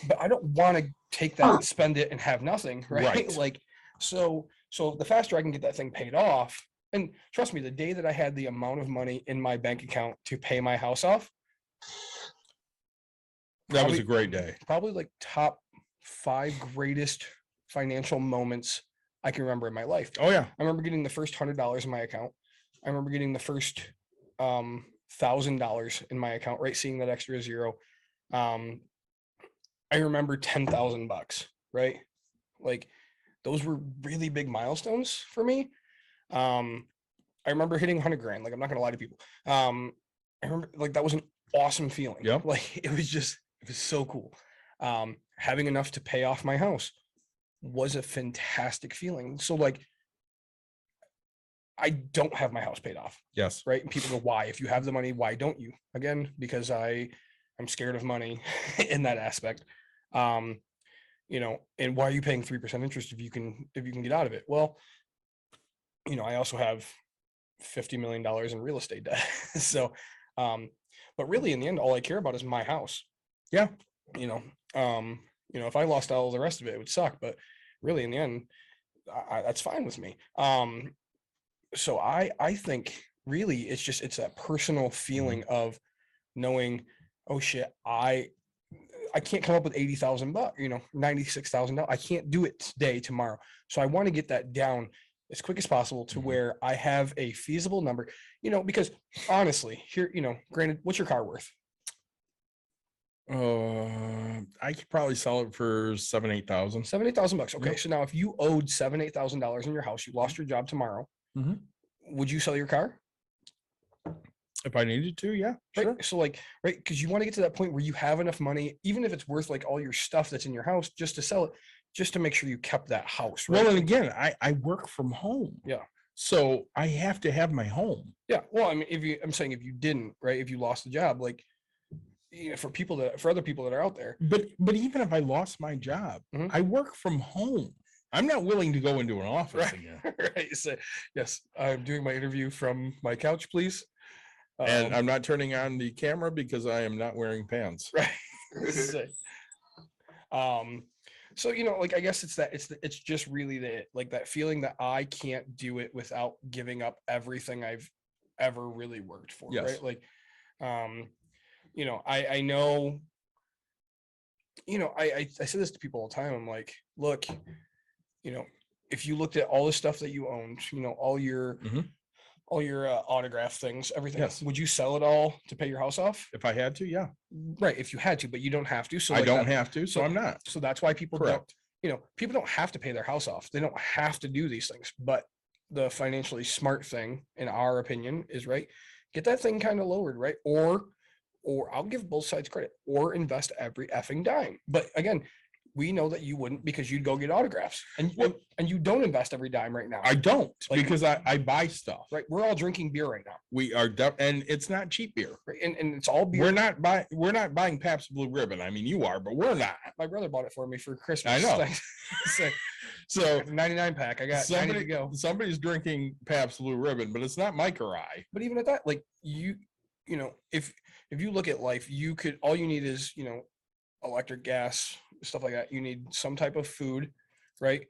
But I don't want to take that and spend it and have nothing, right? Right. Like, so the faster I can get that thing paid off, and trust me, the day that I had the amount of money in my bank account to pay my house off, That was a great day. probably like top 5 greatest financial moments I can remember in my life. Oh yeah. I remember getting the first $100 in my account. I remember getting the first $1,000 in my account, right? Seeing that extra zero. I remember $10,000, right? Like, those were really big milestones for me. I remember hitting 100 grand. Like, I'm not gonna lie to people. I remember like that was an awesome feeling. Yep. Like it was so cool. Having enough to pay off my house was a fantastic feeling. So like I don't have my house paid off, Yes. right? And people go, why? If you have the money, why don't you? Again, because I'm scared of money in that aspect. You know, and why are you paying 3% interest if you can get out of it? Well, you know, I also have $50 million in real estate debt. So, but really in the end, all I care about is my house. Yeah. You know, if I lost all the rest of it, it would suck. But really in the end, that's fine with me. So I think really it's that personal feeling of knowing, oh shit, I can't come up with $80,000, you know, $96,000. I can't do it today, tomorrow. So I want to get that down as quick as possible to where I have a feasible number, you know, because honestly, here, you know, granted, what's your car worth? I could probably sell it for $7,000-8,000. $7,000-8,000. Okay. Yep. So now if you owed $7,000-8,000 in your house, you lost your job tomorrow, would you sell your car? If I needed to, yeah, Right. sure. So like, right. Because you want to get to that point where you have enough money, even if it's worth like all your stuff that's in your house, just to sell it, just to make sure you kept that house. Right. Well, and again, I work from home. Yeah. So I have to have my home. Yeah. Well, I mean, I'm saying if you didn't, right, if you lost the job, like, you know, for other people that are out there. But even if I lost my job, I work from home. I'm not willing to go into an office again. Right. So, yes, I'm doing my interview from my couch, please. And I'm not turning on the camera because I am not wearing pants. Right. So, you know, like, I guess it's just really that feeling that I can't do it without giving up everything I've ever really worked for. Yes. Right. Like, you know, I know, you know, I say this to people all the time. I'm like, look, you know, if you looked at all the stuff that you owned, you know, all your autograph things, everything, Yes. would you sell it all to pay your house off? If I had to, yeah. Right. If you had to, but you don't have to. So I like don't have to, so so- I'm not. So that's why people don't, Correct. you know, people don't have to pay their house off. They don't have to do these things. But the financially smart thing, in our opinion, is right. Get that thing kind of lowered, right? Or I'll give both sides credit, or invest every effing dime. But again, we know that you wouldn't, because you'd go get autographs, and you don't invest every dime right now. I don't, Like- because I buy stuff. Right. We're all drinking beer right now. We are, and it's not cheap beer. Right. And it's all beer. We're not buying Pabst Blue Ribbon. I mean, you are, but we're not. My brother bought it for me for Christmas. I know. So 99 pack. I got 90 to go. somebody's drinking Pabst Blue Ribbon, but it's not Mike or I. But even at that, like, you know, if you look at life, all you need is, you know, electric, gas, stuff like that. You need some type of food, right?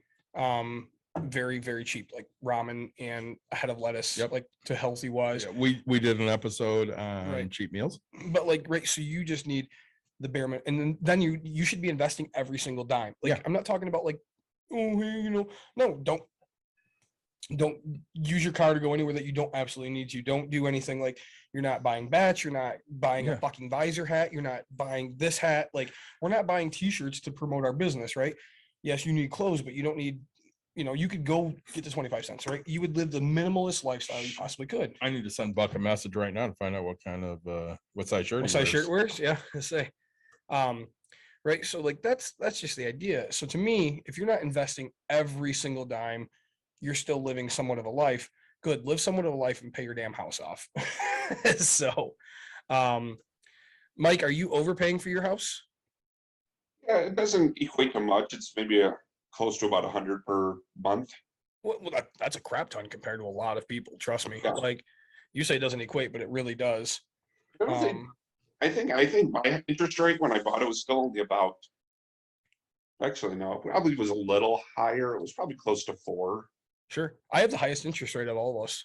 Very, very cheap, like ramen and a head of lettuce, Yep. like to healthy wise. Yeah, we did an episode on Right. cheap meals. But like, right, so you just need the bare minimum, and then you should be investing every single dime. Like, Yeah. I'm not talking about like, oh, hey, you know, no, don't use your car to go anywhere that you don't absolutely need to. Don't do anything like, you're not buying bats, you're not buying a Yeah. fucking visor hat, you're not buying this hat. Like, we're not buying t-shirts to promote our business, right? Yes, you need clothes, but you don't need, you know, you could go get the 25 cents, right? You would live the minimalist lifestyle you possibly could. I need to send Buck a message right now to find out what kind of what size shirt What he size wears. shirt wears? Yeah, I say. Right. So like that's just the idea. So to me, if you're not investing every single dime, you're still living somewhat of a life. Good, live somewhat of a life and pay your damn house off. So, Mike, are you overpaying for your house? Yeah, it doesn't equate to much. It's maybe close to about 100 per month. Well, that's a crap ton compared to a lot of people. Trust me. Yeah. Like, you say it doesn't equate, but it really does. I don't think- I think my interest rate when I bought it was still only about, actually no, it probably was a little higher. It was probably close to 4. Sure. I have the highest interest rate of all of us.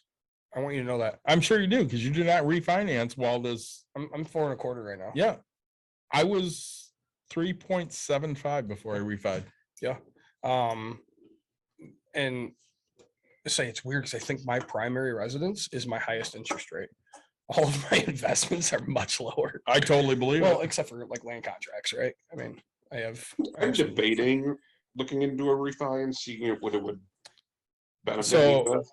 I want you to know that. I'm sure you do, because you do not refinance while this. I'm 4 1/4 right now. Yeah, I was 3.75 before I refied. Yeah. And say it's weird because I think my primary residence is my highest interest rate. All of my investments are much lower. I totally believe Well, it. except for like land contracts, right? I mean, I have. I'm debating looking into a refi and seeing what it would benefit me So- with.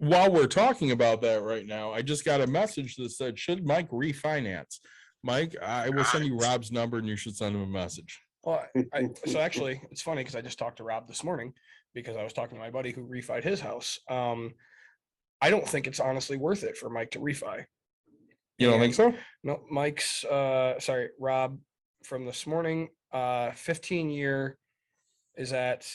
while we're talking about that right now, I just got a message that said, should Mike refinance? Mike, I will send you Rob's number and you should send him a message. Well, so actually, it's funny because I just talked to Rob this morning because I was talking to my buddy who refied his house. I don't think it's honestly worth it for Mike to refi. You don't think so? No, Rob from this morning, 15-year is at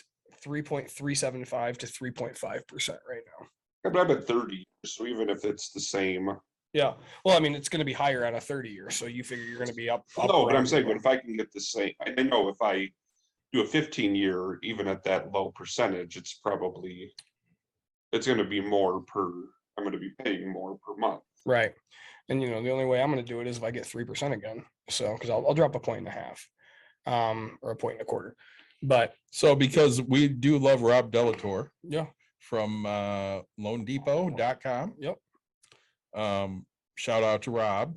3.375 to 3.5% right now. I'm at 30, so even if it's the same. Yeah. Well, I mean, it's going to be higher on a 30-year, so you figure you're going to be up. No, but I'm saying, around- but if I can get the same, I know if I do a 15-year, even at that low percentage, it's probably, it's going to be more per, I'm going to be paying more per month. Right. And the only way I'm going to do it is if I get 3% again. So, because I'll drop 1.5, or 1.25. But So because we do love Rob Delator yeah, from loandepot.com. yep. Shout out to Rob.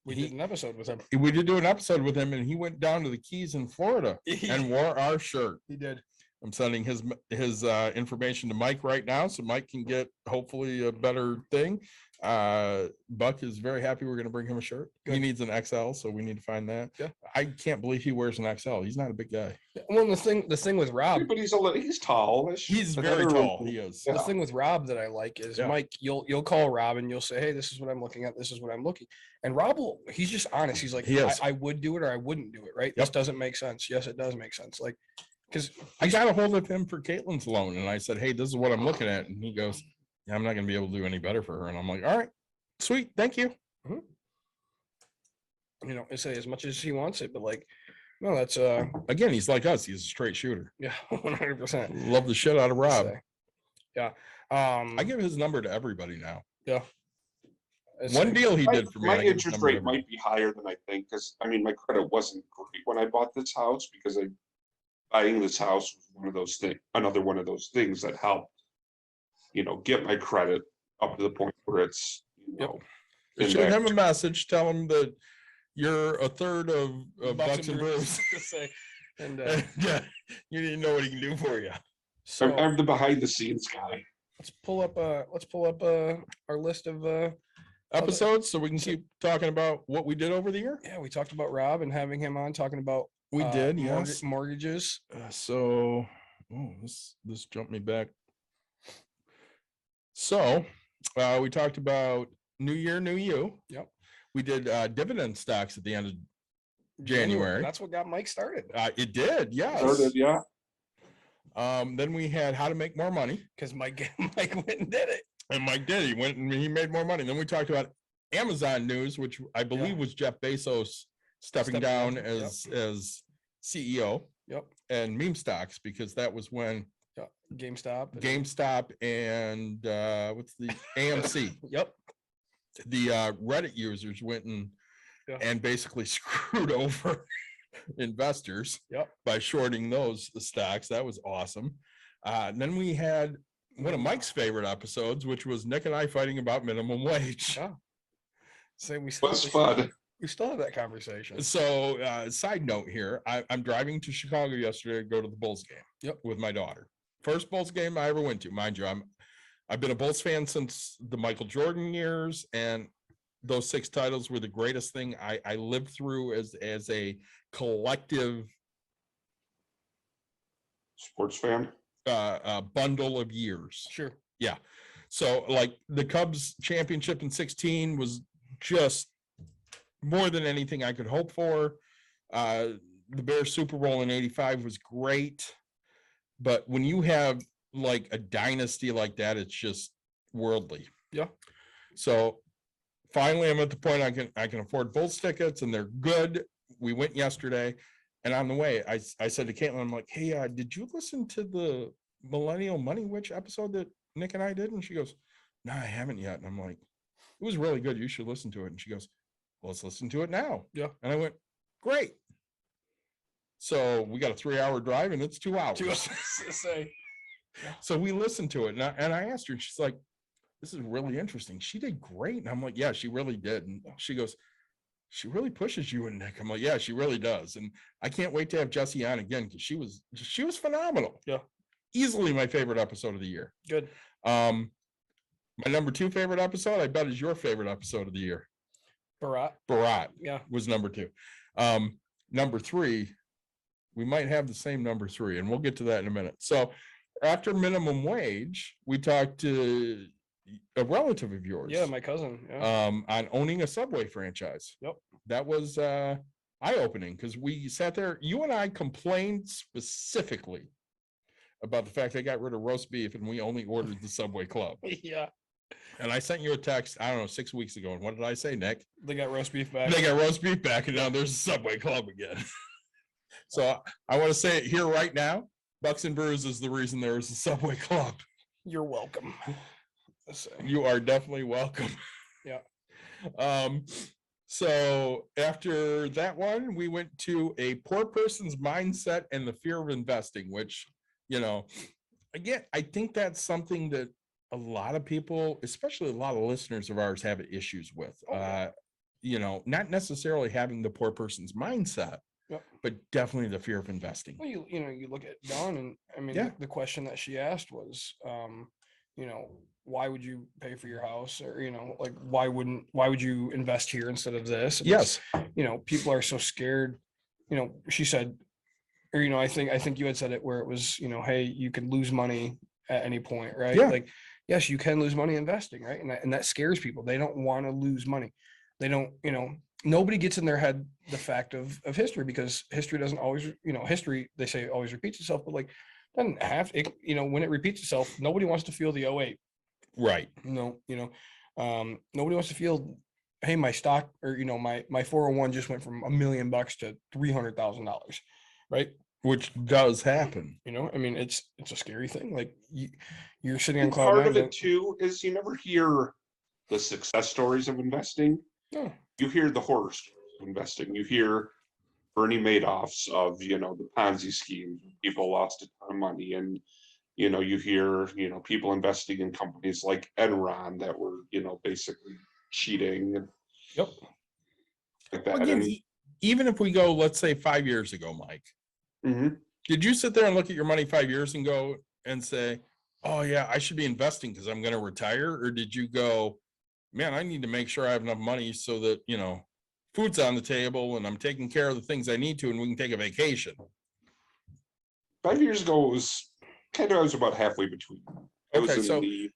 We did an episode with him. We did do an episode with him and he went down to the Keys in Florida and wore our shirt. He did. I'm sending his information to Mike right now so Mike can get hopefully a better thing. Buck is very happy we're going to bring him a shirt. He needs an XL, so we need to find that. Yeah. I can't believe he wears an XL. He's not a big guy. Well, the thing with Rob, But he's tall. He's very tall. He is. the thing with Rob that I like is Yeah. Mike, you'll call Rob and you'll say, hey, this is what I'm looking at. This is what I'm looking. And Rob he's just honest. He's like, He is. I would do it or I wouldn't do it. Right. This doesn't make sense. Yes, it does make sense. Like, because I got a hold of him for Caitlin's loan and I said, hey, this is what I'm looking at. And he goes, yeah, I'm not going to be able to do any better for her. And I'm like, all right, sweet. Thank you. I say as much as he wants it, but like, no, that's Again, he's like us. He's a straight shooter. yeah, 100%. Love the shit out of Rob. Yeah. I give his number to everybody now. Yeah. One deal he did for me. My I give his interest number to rate everybody. might be higher than I think, because I mean, my credit wasn't great when I bought this house because buying this house was another one of those things that helped, get my credit up to the point where it's, in Shoot him that- a message. Tell him that you're a third of Bucks and Brews. And Yeah, you didn't know what he can do for you. so I'm the behind the scenes guy. let's pull up our list of Episodes so we can keep talking about what we did over the year. we talked about Rob and having him on talking about We did, yes. mortgages. So, this jumped me back. So, we talked about New Year, New You. Yep. We did dividend stocks at the end of January. That's what got Mike started It did, yes. Started, yeah. Then we had how to make more money. because Mike went and did it. And Mike did. He went and he made more money. Then we talked about Amazon news, which I believe was Jeff Bezos stepping down yep. as CEO, Yep. and meme stocks, because that was when Yeah. GameStop. GameStop and what's the AMC, Yep. the Reddit users went Yeah. and basically screwed over investors Yep. by shorting those stocks. That was awesome. And then we had one of Mike's favorite episodes, which was Nick and I fighting about minimum wage. Yeah. Say we Was fun. we still have that conversation. So, side note here, I'm driving to Chicago yesterday to go to the Bulls game. Yep. With my daughter. First Bulls game I ever went to, mind you. I've been a Bulls fan since the Michael Jordan years, and those 6 titles were the greatest thing I lived through as a collective Sports fan. bundle of years. Sure. So like the Cubs championship in 16 was just more than anything I could hope for. The Bears Super Bowl in 85 was great. But when you have like a dynasty like that, it's just worldly. Yeah. So finally I'm at the point I can afford Bulls tickets and they're good. We went yesterday, and on the way I said to Caitlin, I'm like, hey, did you listen to the Millennial Money Witch episode that Nick and I did? And she goes, no, I haven't yet. And I'm like, it was really good. You should listen to it. And she goes, well, let's listen to it now. Yeah. And I went, great. So we got a 3-hour drive and it's 2 hours. Say. So we listened to it, and I asked her, and she's like, this is really interesting. She did great. And I'm like, yeah, she really did. And she goes, she really pushes you and Nick. I'm like, yeah, she really does. And I can't wait to have Jessie on again, because she was phenomenal. Yeah. Easily my favorite episode of the year. Good. My number 2 favorite episode, I bet, is your favorite episode of the year. Barat. Yeah. Was number 2. Number 3, we might have the same number 3, and we'll get to that in a minute. So after minimum wage, we talked to a relative of yours. Yeah, my cousin. Yeah. On owning a Subway franchise. Yep. That was eye-opening because we sat there, you and I complained specifically about the fact they got rid of roast beef and we only ordered the Subway Club. Yeah. And I sent you a text, I don't know, 6 weeks ago. And what did I say, Nick? They got roast beef back. They got roast beef back, and now there's a Subway Club again. So I want to say it here right now. Bucks and Brews is the reason there is a Subway Club. You're welcome. You are definitely welcome. Yeah. So after that one, we went to a poor person's mindset and the fear of investing, which, again, I think that's something that a lot of people, especially a lot of listeners of ours, have issues with. Not necessarily having the poor person's mindset, but definitely the fear of investing. Well, you look at Dawn, and I mean, the question that she asked was, why would you pay for your house, or like why would you invest here instead of this? And yes. People are so scared. She said, or I think you had said it where it was, hey, you can lose money at any point, right? Yeah. Like, yes, you can lose money investing, right? And that scares people. They don't want to lose money. They don't, nobody gets in their head the fact of history, because history doesn't always, history, they say, always repeats itself, but like, doesn't have it, when it repeats itself, nobody wants to feel the 08. Right. Nobody wants to feel, hey, my stock, or my 401 just went from $1 million to $300,000, right? Which does happen. I mean, it's a scary thing. Like you're sitting on cloud Part nine. of it too is you never hear the success stories of investing. No. You hear the horror stories of investing. You hear Bernie Madoff's of the Ponzi schemes. People lost a ton of money, and you hear people investing in companies like Enron that were basically cheating. Yep. Like that. Well, again, even if we go, let's say 5 years ago, Mike, did you sit there and look at your money 5 years and go and say, oh yeah, I should be investing because I'm going to retire? Or did you go, man, I need to make sure I have enough money so that, food's on the table and I'm taking care of the things I need to, and we can take a vacation? 5 years ago, it was I was about halfway between. I was in the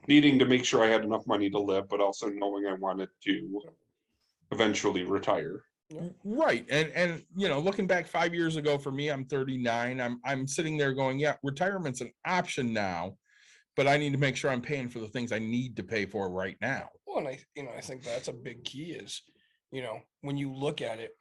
needing to make sure I had enough money to live, but also knowing I wanted to eventually retire. Right. And looking back 5 years ago, for me, I'm 39. I'm sitting there going, yeah, retirement's an option now, but I need to make sure I'm paying for the things I need to pay for right now. Well, and I think that's a big key is, when you look at it,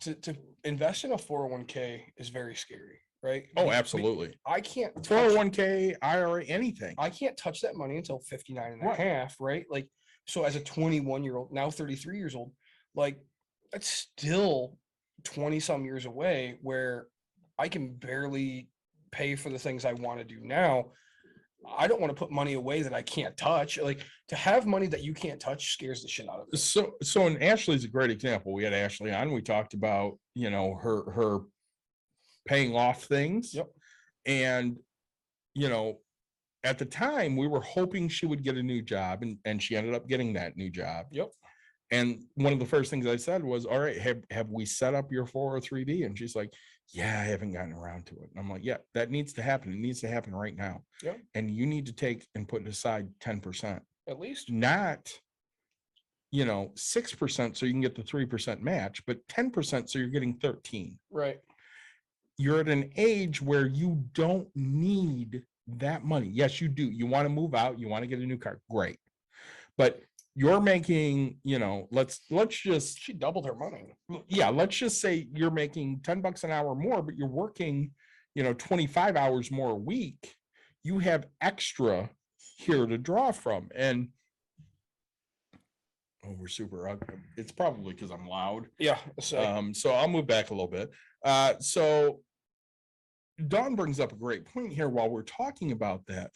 to invest in a 401k is very scary, right? Oh, absolutely. I can't 401k, IRA, anything. I can't touch that money until 59 and a half, right? Like, so as a 21-year-old, now 33 years old, like that's still 20 some years away, where I can barely pay for the things I want to do now. I don't want to put money away that I can't touch. Like, to have money that you can't touch scares the shit out of me. So and Ashley's a great example. We had Ashley on, we talked about, her paying off things. Yep. And, at the time we were hoping she would get a new job, and she ended up getting that new job. Yep. And one of the first things I said was, all right, have we set up your 403b? And she's like, yeah, I haven't gotten around to it. And I'm like, yeah, that needs to happen. It needs to happen right now. Yep. And you need to take and put aside 10%, at least, not 6% so you can get the 3% match, but 10% so you're getting 13. right? You're at an age where you don't need that money. Yes, you do. You want to move out, you want to get a new car, great. But you're making, let's just, She doubled her money. yeah, let's just say you're making $10 an hour more, but you're working, 25 hours more a week. You have extra here to draw from. And we're super ugly. It's probably because I'm loud. Yeah. So So I'll move back a little bit. So Dawn brings up a great point here while we're talking about that.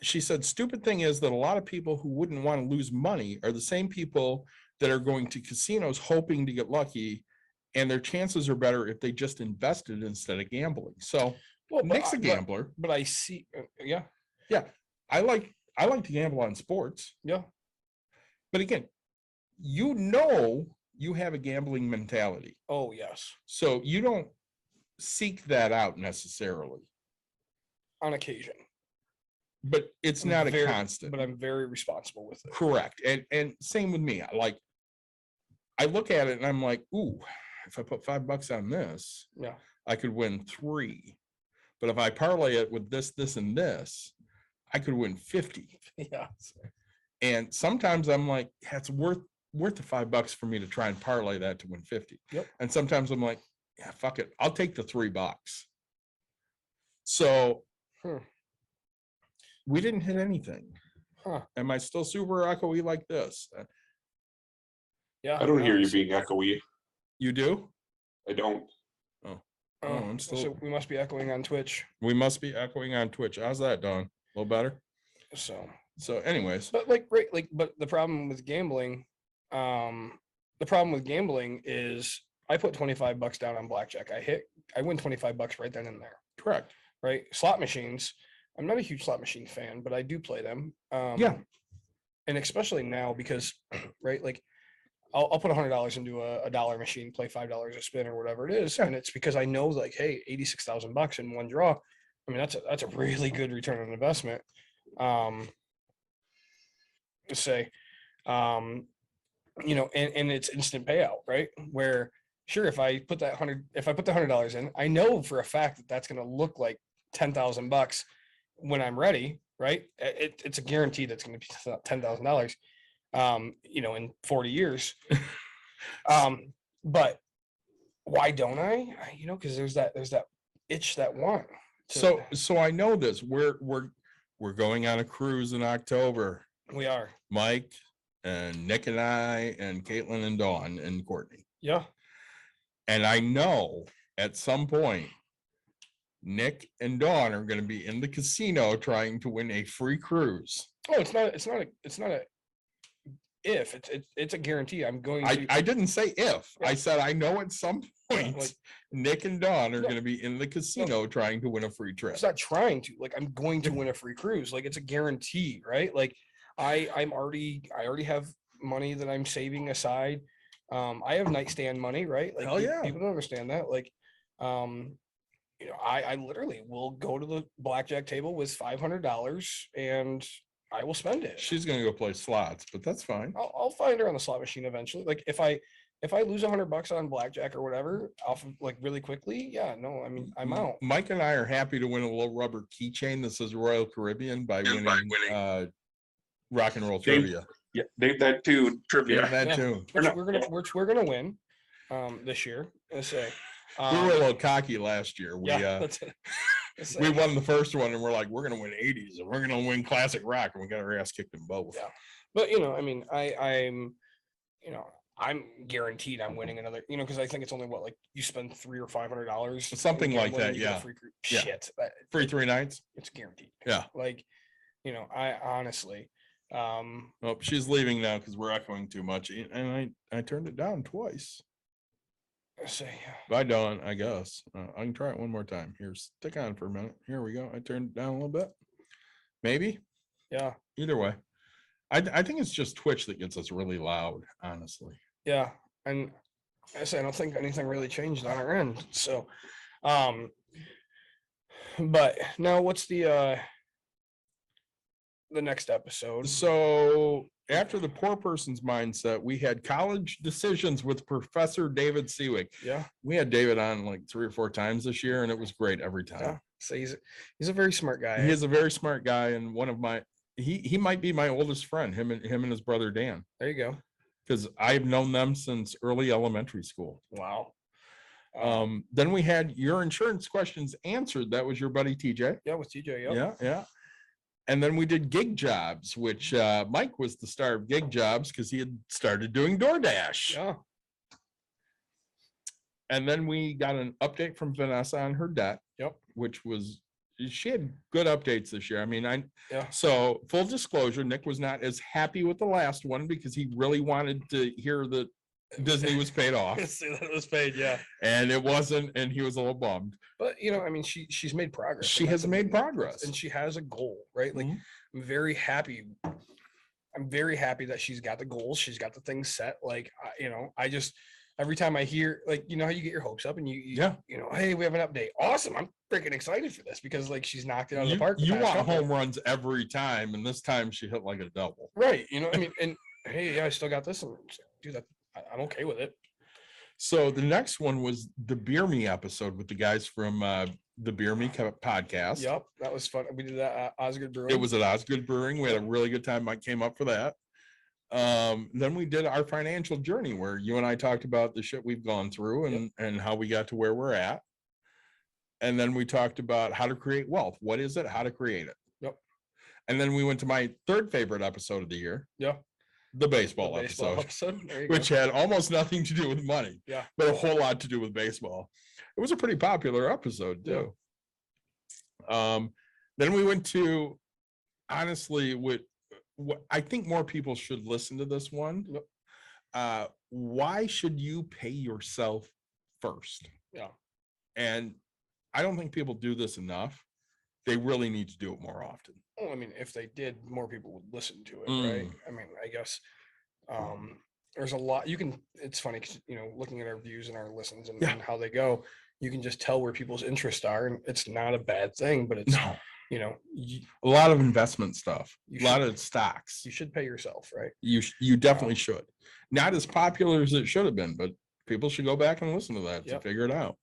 She said, stupid thing is that a lot of people who wouldn't want to lose money are the same people that are going to casinos hoping to get lucky, and their chances are better if they just invested instead of gambling. So Nick's a gambler. but I see, yeah. Yeah, I like to gamble on sports, Yeah. but again, you have a gambling mentality, Oh, yes. so you don't seek that out necessarily, On occasion. but it's I'm not a very- constant. But I'm very responsible with it. Correct. And same with me. I look at it and I'm like, ooh, if I put $5 on this, Yeah. I could win 3. But if I parlay it with this, and this, I could win 50. Yeah. And sometimes I'm like, yeah, it's worth the $5 for me to try and parlay that to win 50. Yep. And sometimes I'm like, yeah, fuck it. I'll take the $3. So we didn't hit anything. Huh. Am I still super echoey like this? Yeah. I don't hear you so- being echoey. You do? I don't. Oh, I'm still. So we must be echoing on Twitch. We must be echoing on Twitch. How's that, Don? A little better. So, anyways, But but the problem with gambling, is I put $25 down on blackjack. I win $25 right then and there. correct. Right. Slot machines. I'm not a huge slot machine fan, but I do play them. Yeah. And especially now because, right, like I'll put $100 into a dollar machine, play $5 a spin or whatever it is, and it's because I know like, hey, $86,000 in one draw. I mean, that's a really good return on investment. And it's instant payout, right? Where sure, if I put the $100 in, I know for a fact that that's going to look like $10,000 when I'm ready, right? It's a guarantee that's going to be $10,000. In 40 years. But why don't I? Because there's that itch, that want. So I know this. We're going on a cruise in October. We are. Mike and Nick and I and Caitlin and Dawn and Courtney. Yeah. And I know at some point, Nick and Dawn are going to be in the casino trying to win a free cruise. Oh, it's not a if it's a guarantee. I'm going to. I didn't say if. Yeah. I said I know at some point like- Nick and Dawn are No. going to be in the casino trying to win a free trip. It's not trying to. Like, I'm going to win a free cruise. Like, it's a guarantee, right? Like, I already have money that I'm saving aside. I have nightstand money, right? Like, Hell yeah. people don't understand that. Like, I literally will go to the blackjack table with $500 and I will spend it. She's going to go play slots, but that's fine. I'll find her on the slot machine eventually. Like, if I lose $100 on blackjack or whatever, off of like really quickly, yeah, no, I mean, I'm out. Mike and I are happy to win a little rubber keychain that says Royal Caribbean by winning rock and roll trivia. Yeah, name that too. Trivia. That Yeah. too. Which we're gonna win this year. Let's say. We were a little cocky last year. That's it. Let's We say. won the first one and we're like, we're going to win 80s and we're going to win classic rock. And we got our ass kicked in both. Yeah. But I mean, I'm guaranteed I'm winning another, because I think it's only like you spend $300 or $500. Something like that, and you get a yeah. free cruise. Yeah. Shit. Free 3 nights. It's guaranteed. Yeah. Like, I honestly, Oh, she's leaving now because we're echoing too much. And I turned it down twice. let's say, Bye, Dawn, I guess. I can try it one more time. Here, stick on for a minute. Here we go. I turned it down a little bit. Maybe. yeah, Either way. I think it's just Twitch that gets us really loud, honestly. yeah. And I say, I don't think anything really changed on our end. So, but now what's the next episode? So after the poor person's mindset, we had college decisions with Professor David Seawick. Yeah. We had David on like 3 or 4 times this year, and it was great every Yeah. time. So he's a very smart guy. He is a very smart guy, and one of my he might be my oldest friend. Him and his brother Dan, There you go. because I've known them since early elementary school. Wow. Then we had your insurance questions answered. That was your buddy TJ. Yeah, with TJ. Yep. Yeah, yeah. And then we did gig jobs, which Mike was the star of gig jobs because he had started doing DoorDash. Yeah. And then we got an update from Vanessa on her debt. Yep. Which was, she had good updates this year. I mean, Yeah. so full disclosure, Nick was not as happy with the last one because he really wanted to hear the Disney was paid off, See, that was paid, yeah. and it wasn't, and he was a little bummed. But I mean, she's made progress. She and has that's made amazing. progress. And she has a goal, right? Like, Mhm. I'm very happy. I'm very happy that she's got the goals. She's got the things set. Like, I just, every time I hear, like, how you get your hopes up and Yeah. hey, we have an update. Awesome. I'm freaking excited for this because, like, she's knocked it out of the park. the You past want couple. home runs every time, and this time she hit like a double. Right. I mean, and hey, yeah, I still got this. And dude, I'm okay with it. So the next one was the Beer Me episode with the guys from the Beer Me podcast. Yep. That was fun. We did that at Osgood Brewing. It was at Osgood Brewing. We had a really good time. Mike came up for that. Then we did our financial journey where you and I talked about the shit we've gone through and how we got to where we're at. And then we talked about how to create wealth. What is it? How to create it. Yep. And then we went to my third favorite episode of the year. Yeah. The baseball, episode. There you Which go. had almost nothing to do with money. Yeah. But a whole lot to do with baseball. It was a pretty popular episode too. Then we went to, honestly, what I think more people should listen to this one. Why should you pay yourself first? Yeah. And I don't think people do this enough. They really need to do it more often. Well, I mean, if they did, more people would listen to it, right? I mean, I guess there's a lot you can. It's funny because looking at our views and our listens and how they go, you can just tell where people's interests are, and it's not a bad thing. But it's a lot of investment stuff, a lot of stocks. You should pay yourself, right? You definitely should. Not as popular as it should have been, but people should go back and listen to that to figure it out.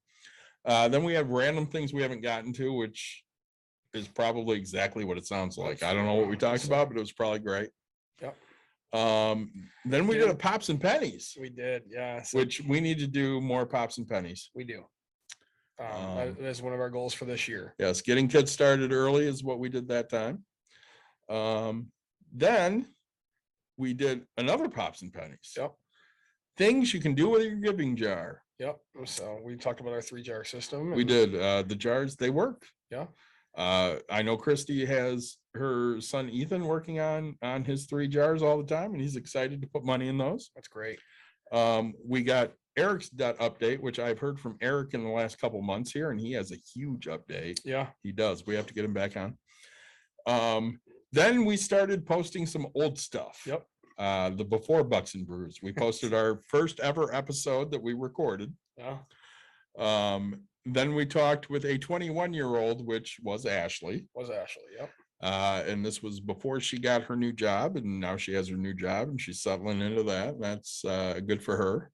Then we have random things we haven't gotten to, which is probably exactly what it sounds like. I don't know what we talked about, but it was probably great. Yep. Then we did a pops and pennies. We did, yeah. Which we need to do more pops and pennies. We do. That is one of our goals for this year. Yes, getting kids started early is what we did that time. Then we did another pops and pennies. Yep. Things you can do with your giving jar. Yep. So we talked about our 3-jar system. We did the jars, they work. Yeah. I know Christy has her son Ethan working on his 3 jars all the time, and he's excited to put money in those. That's great. We got Eric's debt update, which I've heard from Eric in the last couple months here, and he has a huge update. Yeah, he does. We have to get him back on. Then we started posting some old stuff. Yep. The before Bucks and Brews. We posted our first ever episode that we recorded. Yeah. Then we talked with a 21-year-old, which was Ashley. Yep. And this was before she got her new job, and now she has her new job and she's settling into that. That's good for her.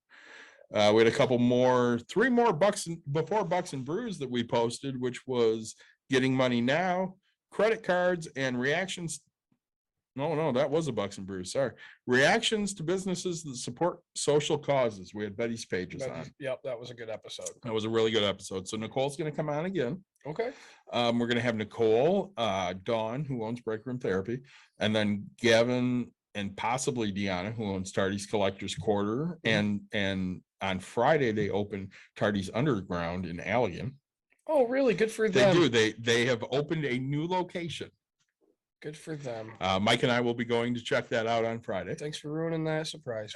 We had a couple more, 3 more before Bucks and Brews that we posted, which was getting money now, credit cards, and reactions. No, that was a Bucks and Brews. Sorry. Reactions to businesses that support social causes. We had Betty's pages on. Yep, that was a good episode. That was a really good episode. So Nicole's going to come on again. Okay. We're going to have Nicole, Dawn, who owns Break Room Therapy, and then Gavin and possibly Deanna, who owns Tardy's Collector's Quarter. And on Friday, they open Tardy's Underground in Allegan. Oh, really? Good for They them. do. They have opened a new location. Good for them. Mike and I will be going to check that out on Friday. Thanks for ruining that surprise.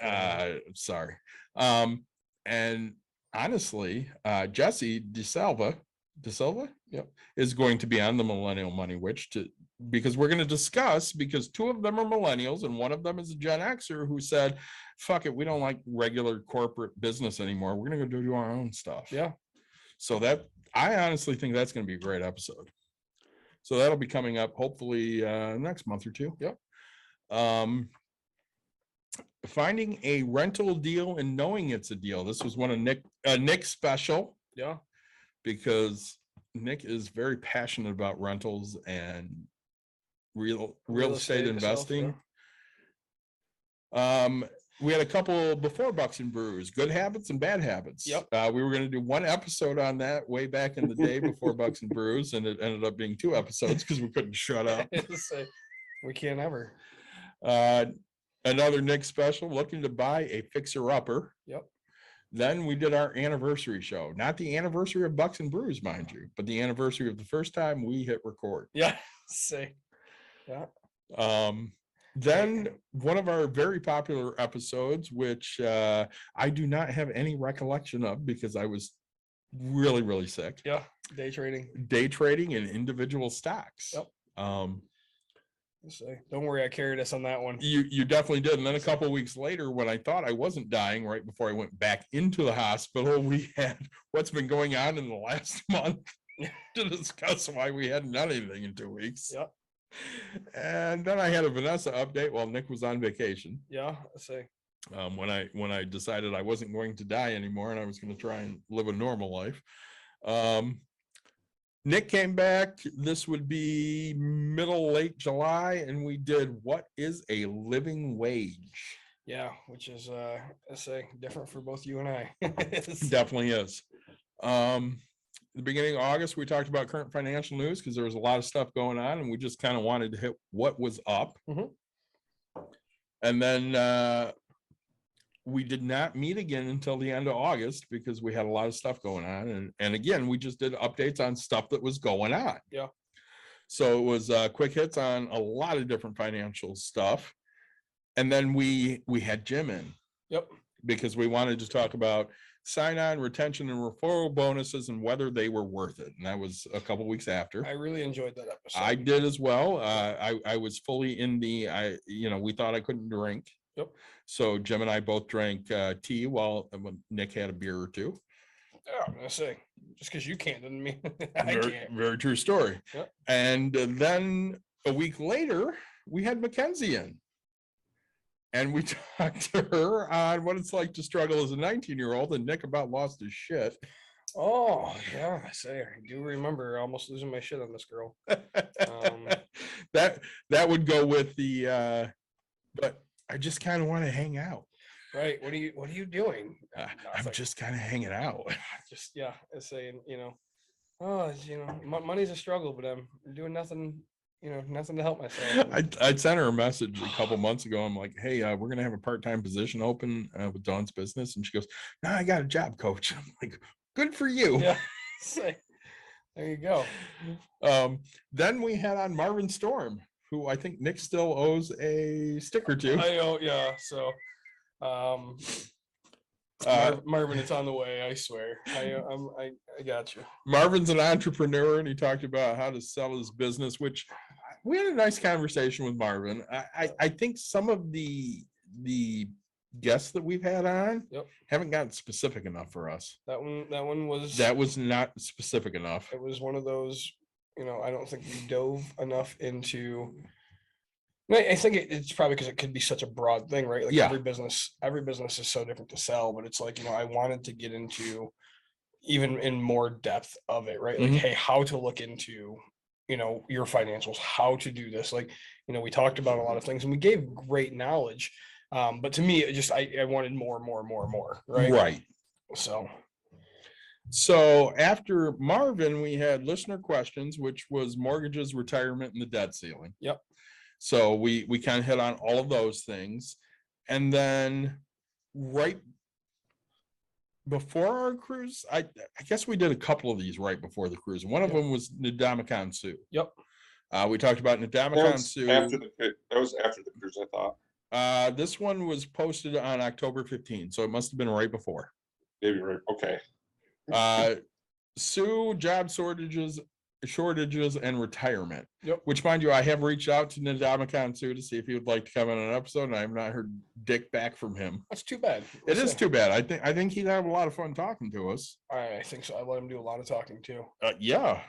Sorry. And honestly, Jesse DeSilva, Yep. is going to be on the Millennial Money Witch because we're going to discuss, because 2 of them are millennials and one of them is a Gen Xer who said, fuck it, we don't like regular corporate business anymore. We're going to go do our own stuff. Yeah. So I honestly think that's going to be a great episode. So that'll be coming up hopefully next month or 2. Yep. Finding a rental deal and knowing it's a deal. This was one of Nick's special. Yeah. Because Nick is very passionate about rentals and real estate investing. We had a couple before Bucks and Brews, good habits and bad habits. Yep. We were going to do 1 episode on that way back in the day before Bucks and Brews, and it ended up being 2 episodes because we couldn't shut up. We can't ever. Another Nick special, looking to buy a fixer-upper. Yep. Then we did our anniversary show, not the anniversary of Bucks and Brews, mind you, but the anniversary of the first time we hit record. Yeah. Say. Yeah. Then one of our very popular episodes, which I do not have any recollection of because I was really, really sick. Yeah, day trading. Day trading in individual stocks. Yep. Um, So don't worry, I carried us on that one. you definitely did. And then a couple of weeks later, when I thought I wasn't dying, right before I went back into the hospital, we had what's been going on in the last month to discuss why we hadn't done anything in 2 weeks. Yep. And then I had a Vanessa update while Nick was on vacation. Yeah, I see. When I decided I wasn't going to die anymore and I was going to try and live a normal life. Nick came back. This would be late July, and we did What is a Living Wage? Yeah, which is I say different for both you and I. Definitely is. The beginning of August, we talked about current financial news because there was a lot of stuff going on, and we just kind of wanted to hit what was up. Mhm. And then we did not meet again until the end of August because we had a lot of stuff going on. And again, we just did updates on stuff that was going on. Yeah. So it was quick hits on a lot of different financial stuff. And then we had Jim in. Yep. Because we wanted to talk about sign-on, retention, and referral bonuses and whether they were worth it. And that was a couple weeks after. I really enjoyed that episode. I did as well. I was fully in we thought I couldn't drink. Yep. So Jim and I both drank tea while Nick had a beer or two. Yeah, I'm gonna say just because you can't doesn't mean I Very, can't. very true story. Yep. And then a week later, we had Mackenzie in. And we talked to her on what it's like to struggle as a 19-year-old, and Nick about lost his shit. Oh yeah, I say I do remember almost losing my shit on this girl. That would go with the but I just kind of want to hang out. Right. What are you doing? I'm just kind of hanging out. Just yeah, I say money's a struggle, but I'm doing nothing. Nothing to help myself. I'd sent her a message a couple months ago. I'm like, hey, we're gonna have a part-time position open with Dawn's business, and she goes, "No, I got a job, coach." I'm like, "Good for you." Yeah. There you go. Then we had on Marvin Storm, who I think Nick still owes a sticker to. I owe, yeah. So, Marvin, it's on the way. I swear. I got you. Marvin's an entrepreneur, and he talked about how to sell his business, which we had a nice conversation with Marvin. I think some of the guests that we've had on haven't gotten specific enough for us. That one was not specific enough. It was one of those, I don't think we dove enough into. I think it's probably because it could be such a broad thing, right? Like every business is so different to sell, but it's like, I wanted to get into even in more depth of it, right? Like, hey, how to look into, your financials, how to do this. Like, we talked about a lot of things and we gave great knowledge. But to me, it just, I wanted more, right? Right. So after Marvin, we had listener questions, which was mortgages, retirement, and the debt ceiling. Yep. So we kind of hit on all of those things. And then right before our cruise, I guess we did a couple of these right before the cruise. One of them was Nadamakan Sioux. Yep. We talked about Nadamakan Sioux. That was after the cruise, I thought. This one was posted on October 15th, so it must have been right before. Maybe right. Okay. Sioux, job shortages and retirement. Yep. Which, mind you, I have reached out to Nadamakan Sioux to see if he would like to come on an episode, and I have not heard dick back from him. That's too bad. It is too bad. I think he'd have a lot of fun talking to us. I think so. I let him do a lot of talking too. Yeah.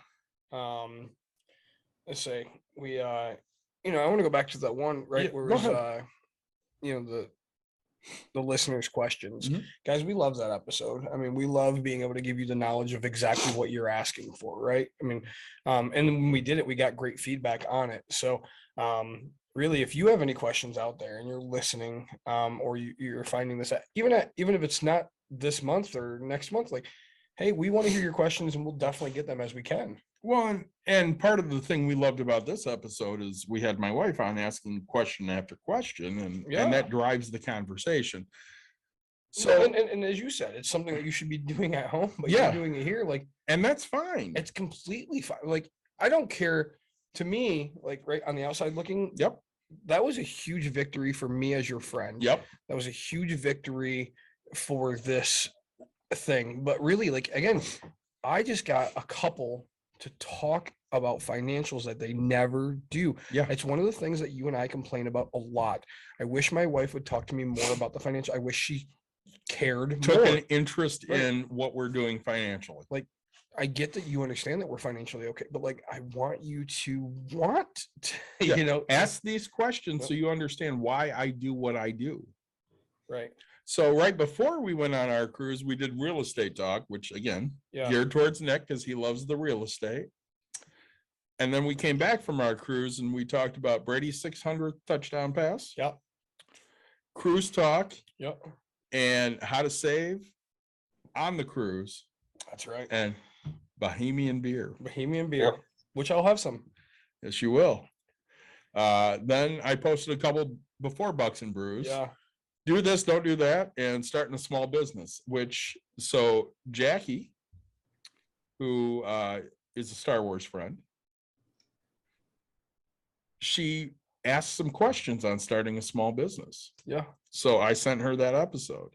Let's say we I want to go back to that one, right? Yeah, where go it was ahead. the listeners' questions. Guys, we love that episode. I mean, we love being able to give you the knowledge of exactly what you're asking for, right? I mean, and when we did it, we got great feedback on it. So really, if you have any questions out there and you're listening, or you're finding this even if it's not this month or next month, like, hey, we want to hear your questions and we'll definitely get them as we can. Well, and part of the thing we loved about this episode is we had my wife on asking question after question, and that drives the conversation. So, and as you said, it's something that you should be doing at home, but you're doing it here, like, and that's fine. It's completely fine. Like, I don't care. To me, like, right on the outside looking, that was a huge victory for me as your friend. Yep. That was a huge victory for this thing. But really, like, again, I just got a couple to talk about financials that they never do. Yeah. It's one of the things that you and I complain about a lot. I wish my wife would talk to me more about the financial. I wish she cared Took more. an interest Right. in what we're doing financially. Like, I get that you understand that we're financially okay, but like, I want you to Yeah. you know, Ask these questions Yep. so you understand why I do what I do. right. So right before we went on our cruise, we did real estate talk, which again, Yeah. geared towards Nick because he loves the real estate. And then we came back from our cruise and we talked about Brady's 600th touchdown pass, Yep. cruise talk, Yep. and how to save on the cruise, That's right. and Bohemian beer. Bohemian beer, Yep. which I'll have some. Yes, you will. Then I posted a couple before Bucks and Brews. Yeah. Do this, don't do that, and starting a small business, so Jackie, who is a Star Wars friend, she asked some questions on starting a small business. Yeah. So I sent her that episode.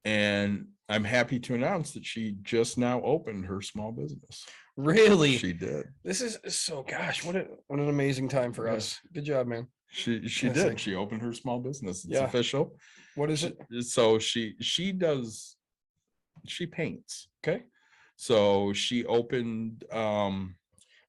And I'm happy to announce that she just now opened her small business. Really? She did. This is so, gosh, what an amazing time for Yeah. us. Good job, man. She That's did. like- She opened her small business. It's Yeah. official. What is it? So she paints. Okay. So she opened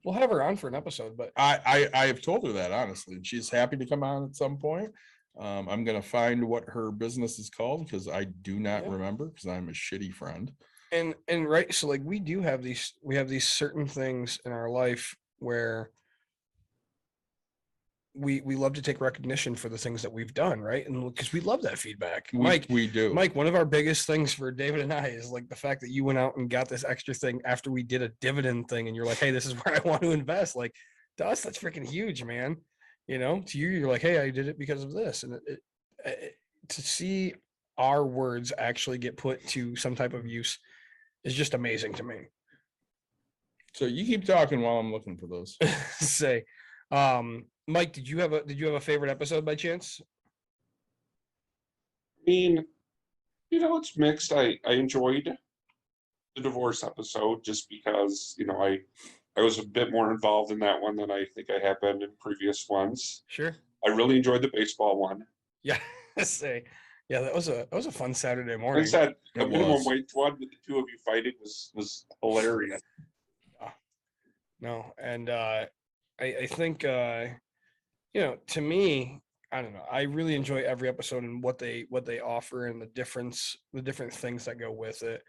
We'll have her on for an episode, but I have told her that honestly, and she's happy to come on at some point. I'm gonna find what her business is called because I do not Yeah. remember because I'm a shitty friend. and right, so like we have these certain things in our life where we love to take recognition for the things that we've done, right? And because we love that feedback. We do. Mike, one of our biggest things for David and I is like the fact that you went out and got this extra thing after we did a dividend thing, and you're like, hey, this is where I want to invest. Like, to us, that's freaking huge, man. You know, to you, you're like, hey, I did it because of this. And to see our words actually get put to some type of use is just amazing to me. So you keep talking while I'm looking for those. Say, Mike, did you have a favorite episode by chance? I mean, it's mixed. I enjoyed the divorce episode just because, I was a bit more involved in that one than I think I have been in previous ones. Sure. I really enjoyed the baseball one. Yeah. Say, yeah, that was a fun Saturday Like morning. I said, the It minimum was. wage one with the two of you fighting was hilarious. No, and I think to me, I don't know. I really enjoy every episode and what they offer and the different things that go with it.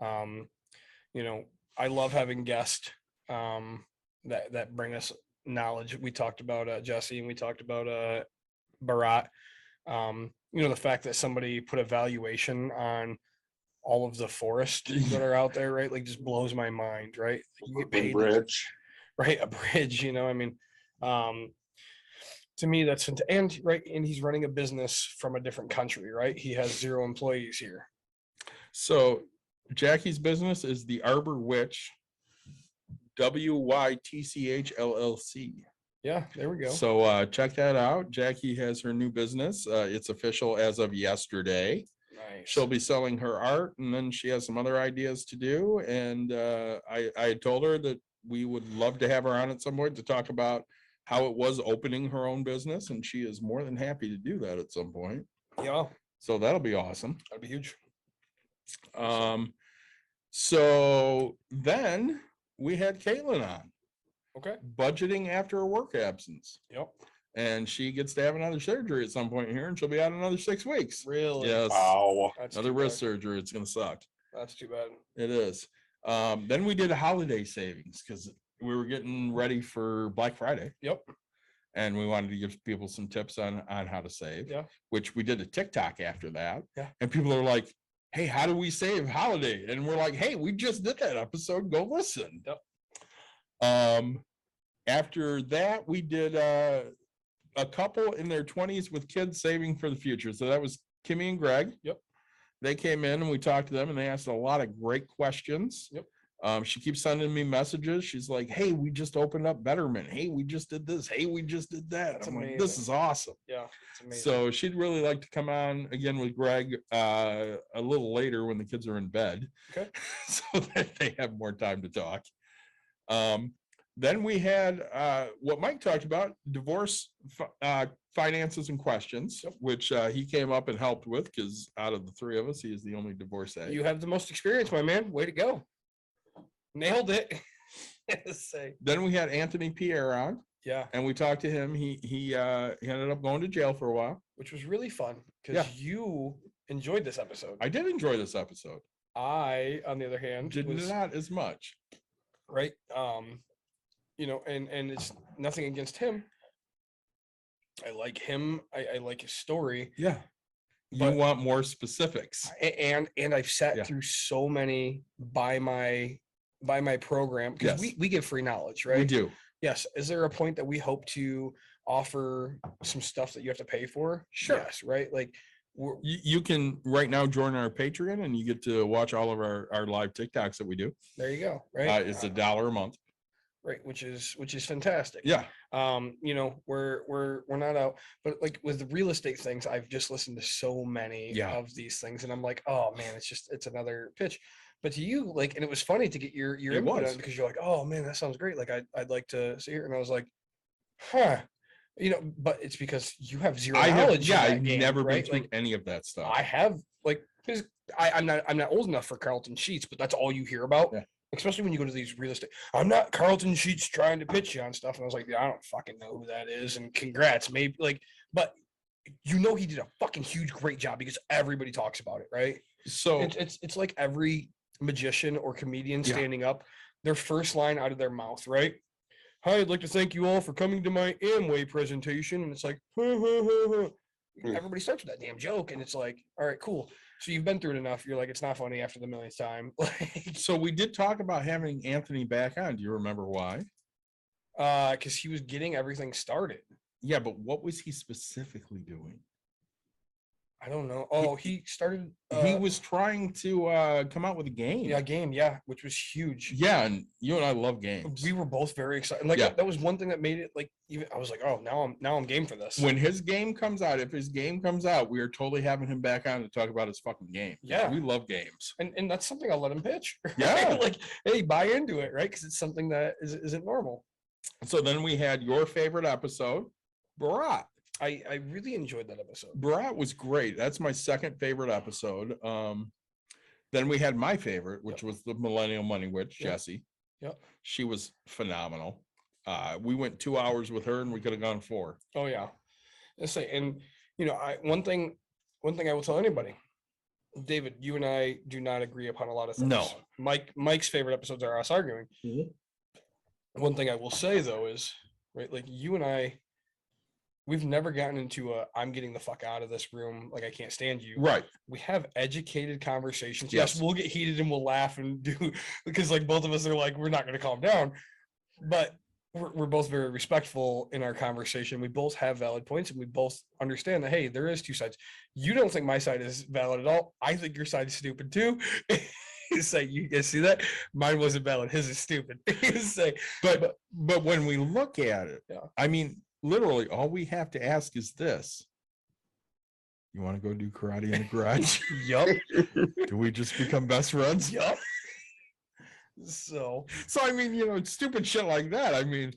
I love having guests that bring us knowledge. We talked about Jesse and we talked about Barat. The fact that somebody put a valuation on all of the forest that are out there, right? Like, just blows my mind, right? You get paid, Bridge. right? A bridge, I mean, to me, that's and right. And he's running a business from a different country, right? He has 0 employees here. So Jackie's business is the Arbor Witch, WYTCH LLC. Yeah, there we go. So check that out. Jackie has her new business. It's official as of yesterday. Nice. She'll be selling her art, and then she has some other ideas to do. And I told her that we would love to have her on at some point to talk about how it was opening her own business, and she is more than happy to do that at some point. Yeah, So that'll be awesome. that'd be huge. So then we had Caitlin on, Okay. budgeting after a work absence, Yep. and she gets to have another surgery at some point here, and she'll be out another 6 weeks. Really? Yes, Wow. That's another too wrist bad. surgery. It's gonna suck. That's too bad. It is. Then we did a holiday savings because we were getting ready for Black Friday, Yep. and we wanted to give people some tips on how to save. Yeah. Which we did a TikTok after that. Yeah. And people are like, hey, how do we save holiday? And we're like, hey, we just did that episode. Go listen. Yep. After that, we did a couple in their 20s with kids saving for the future. So that was Kimmy and Greg. Yep. They came in and we talked to them and they asked a lot of great questions. Yep. She keeps sending me messages. She's like, hey, we just opened up Betterment. Hey, we just did this. Hey, we just did that. That's I'm like, amazing. this is awesome. Yeah, it's amazing. So she'd really like to come on again with Greg a little later when the kids are in bed. Okay. So that they have more time to talk. Then we had what Mike talked about, divorce finances and questions, which he came up and helped with because out of the three of us, he is the only divorcee. You have the most experience, my man. Way to go. Nailed it. Then we had Anthony Pierre on, Yeah, and we talked to him. He ended up going to jail for a while. which was really fun because you enjoyed this episode. I did enjoy this episode. I, on the other hand, Did was not as much. right. You know, and it's nothing against him. I like him. I like his story. Yeah. You But- want more specifics. And I've sat Yeah. through so many by my program because Yes. we give free knowledge, right? We do. Yes. Is there a point that we hope to offer some stuff that you have to pay for? Sure. Yes, right? Like You can right now join our Patreon and you get to watch all of our live TikToks that we do. there you go. Right. It's $1 a month. Right. Which is fantastic. Yeah. You know, we're not out, but like with the real estate things, I've just listened to so many Yeah. of these things and I'm like, oh man, it's another pitch. But to you, like, and it was funny to get your It input on was. it because you're like, oh man, that sounds great. Like I'd like to see it. And I was like, huh. You know, but it's because you have zero knowledge. I've game, never been right? through Like, any of that stuff. I have like because I'm not old enough for Carlton Sheets, but that's all you hear about. Yeah. Especially when you go to these real estate. I'm not Carlton Sheets trying to pitch you on stuff. And I was like, yeah, I don't fucking know who that is. And congrats, maybe like, but you know he did a fucking huge great job because everybody talks about it, right? So It's like every magician or comedian Yeah. standing up, their first line out of their mouth, right? Hi, I'd like to thank you all for coming to my Amway presentation. And it's like, everybody starts with that damn joke. And it's like, all right, cool. So you've been through it enough. You're like, it's not funny after the millionth time. Like, so we did talk about having Anthony back on. Do you remember why? because he was getting everything started. Yeah, but what was he specifically doing? I don't know. Oh, he started. He was trying to come out with a game. Yeah, game. Yeah, which was huge. Yeah, and you and I love games. We were both very excited. Like Yeah. that was one thing that made it like even I was like, oh, now I'm game for this. When his game comes out, if his game comes out, we are totally having him back on to talk about his fucking game. 'Cause Yeah. we love games. And that's something I'll let him pitch. right? Yeah. Like, hey, buy into it, right? Because it's something that isn't normal. So then we had your favorite episode, Barat. I really enjoyed that episode. Barat was great. That's my second favorite episode. Then we had my favorite, which was the Millennial Money Witch, Yep. Jessie. Yep. She was phenomenal. We went 2 hours with her and we could have gone 4. Oh yeah. Let's say, and you know, one thing I will tell anybody, David, you and I do not agree upon a lot of things. No. Mike's favorite episodes are us arguing. Mhm. One thing I will say though is, right, like you and I, we've never gotten into I'm getting the fuck out of this room. Like I can't stand you. Right. We have educated conversations. Yes. Yes, we'll get heated and we'll laugh and do because like both of us are like, we're not going to calm down, but we're both very respectful in our conversation. We both have valid points and we both understand that, hey, there is two sides. You don't think my side is valid at all. I think your side is stupid too. It's like, you guys see that? Mine wasn't valid. His is stupid. It's like, But when we look at it, Yeah. I mean, literally all we have to ask is this. You want to go do karate in the garage? yup, Do we just become best friends? yup. So So I mean, stupid shit like that. I mean,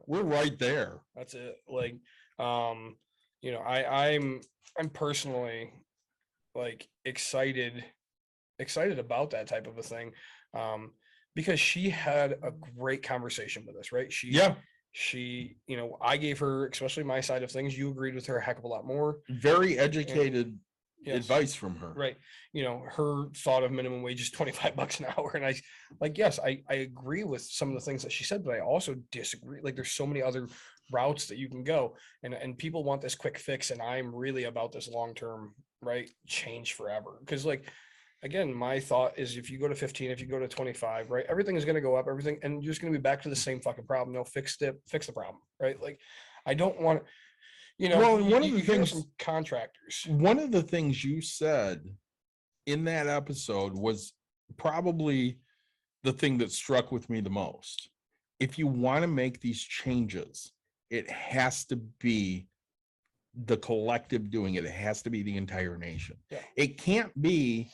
we're right there. that's it. Like, you know, I'm personally like excited about that type of a thing. Because she had a great conversation with us, right? She, you know, I gave her, especially my side of things. You agreed with her a heck of a lot more. Very educated Yes. advice from her. Right. You know, her thought of minimum wage is $25 an hour. And I like, yes, I agree with some of the things that she said, but I also disagree. Like there's so many other routes that you can go and people want this quick fix. And I'm really about this long-term, right, change forever. Because like, again, my thought is if you go to 15, if you go to 25, right, everything is going to go up, everything, and you're just going to be back to the same fucking problem. They'll fix the problem, right? Like, I don't want, you know, Well, one of you the hear things- from contractors. One of the things you said in that episode was probably the thing that struck with me the most. If you want to make these changes, it has to be the collective doing it. It has to be the entire nation. Yeah. It can't be,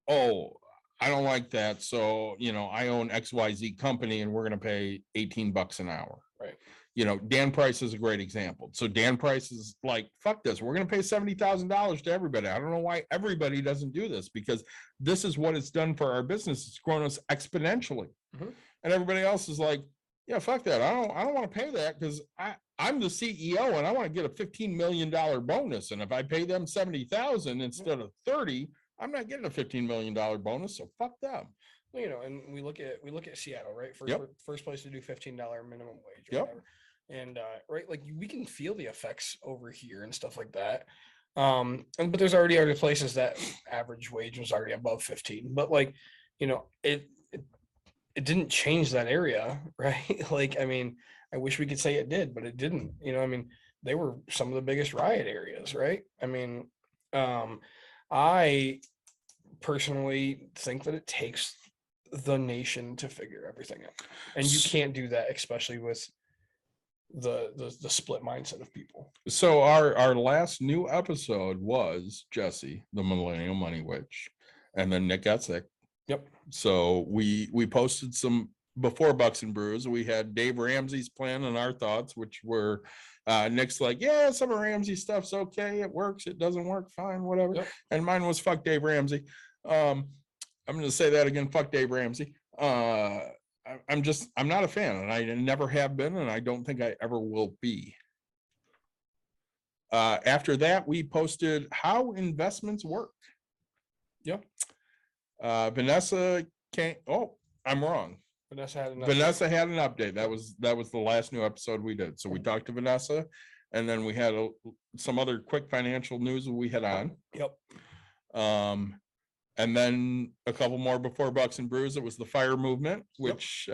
oh, I don't like that. So, I own XYZ company and we're going to pay $18 an hour. Right. Dan Price is a great example. So Dan Price is like, fuck this. We're going to pay $70,000 to everybody. I don't know why everybody doesn't do this, because this is what it's done for our business. It's grown us exponentially. Mhm. And everybody else is like, yeah, fuck that. I don't want to pay that because I'm the CEO and I want to get a $15 million bonus. And if I pay them 70,000 instead of 30, I'm not getting a $15 million bonus. So fuck them. Well, and we look at Seattle, right? First place to do $15 minimum wage. Or Yep. whatever. And right, like we can feel the effects over here and stuff like that. But there's already other places that average wage was already above 15. But like, it didn't change that area, right? Like, I mean, I wish we could say it did, but it didn't. They were some of the biggest riot areas, right? I mean, I personally think that it takes the nation to figure everything out, and you can't do that, especially with the split mindset of people. So our last new episode was Jesse, the Millennial Money Witch, and then Nick got sick. Yep. So we posted some before Bucks and Brews. We had Dave Ramsey's plan and our thoughts, which were Nick's like, yeah, some of Ramsey stuff's okay. It works. It doesn't work. Fine, whatever. Yep. And mine was fuck Dave Ramsey. I'm going to say that again. Fuck Dave Ramsey. I'm not a fan, and I never have been, and I don't think I ever will be. After that, we posted how investments work. Yep. Vanessa can't. Oh, I'm wrong. Vanessa had an update. That was the last new episode we did. So we talked to Vanessa, and then we had some other quick financial news we had on. Yep. And then a couple more before Bucks and Brews. It was the FIRE movement, which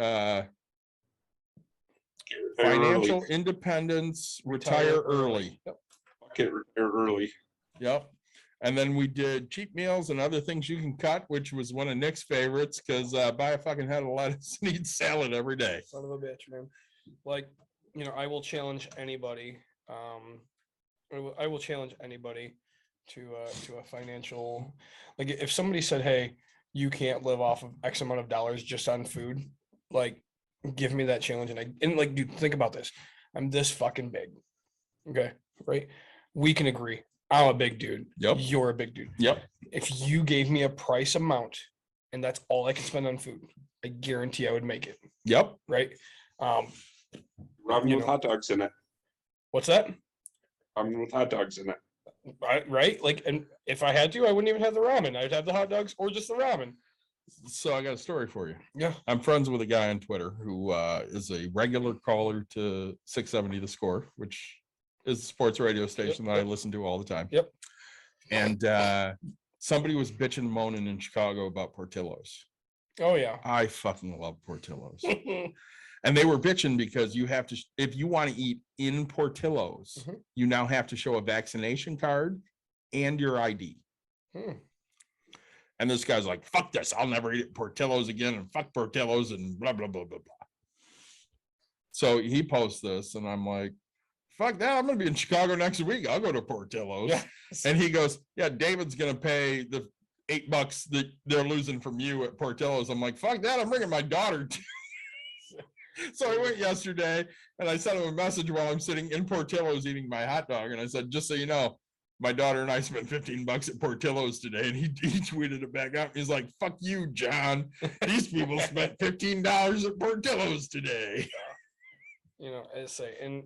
financial independence, retire early. Yep. Get retire early. Yep. And then we did cheap meals and other things you can cut, which was one of Nick's favorites, because buy a fucking head of lettuce and eat salad every day. Son of a bitch, man. Like, I will challenge anybody. I will challenge anybody to a financial, like if somebody said, hey, you can't live off of X amount of dollars just on food, like give me that challenge. And like, dude, think about this. I'm this fucking big. Okay. Right. We can agree. I'm a big dude. Yep. You're a big dude. Yep. If you gave me a price amount and that's all I can spend on food, I guarantee I would make it. Yep. Right. Ramen with hot dogs in it. What's that? Ramen with hot dogs in it. Right. Like, and if I had to, I wouldn't even have the ramen. I'd have the hot dogs or just the ramen. So I got a story for you. Yeah. I'm friends with a guy on Twitter who is a regular caller to 670 The Score, which is a sports radio station that I listen to all the time. Yep. And somebody was bitching and moaning in Chicago about Portillo's. Oh yeah. I fucking love Portillo's. And they were bitching because you have to, if you want to eat in Portillo's, you now have to show a vaccination card and your ID. And this guy's like, fuck this. I'll never eat at Portillo's again, and fuck Portillo's and blah, blah, blah, blah, blah. So he posts this and I'm like, fuck that. I'm going to be in Chicago next week. I'll go to Portillo's. Yes. And he goes, yeah, David's going to pay the $8 that they're losing from you at Portillo's. I'm like, fuck that. I'm bringing my daughter too. So I went yesterday and I sent him a message while I'm sitting in Portillo's eating my hot dog. And I said, just so you know, my daughter and I spent $15 at Portillo's today. And he tweeted it back up. He's like, fuck you, John. These people spent $15 at Portillo's today. I say, and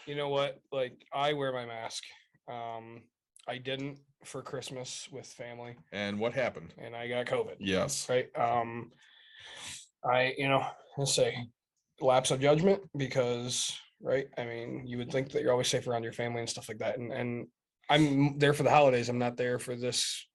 you know what? Like, I wear my mask. I didn't for Christmas with family. And what happened? And I got COVID. Yes. Right. Let's say lapse of judgment because, right. I mean, you would think that you're always safe around your family and stuff like that. And I'm there for the holidays. I'm not there for this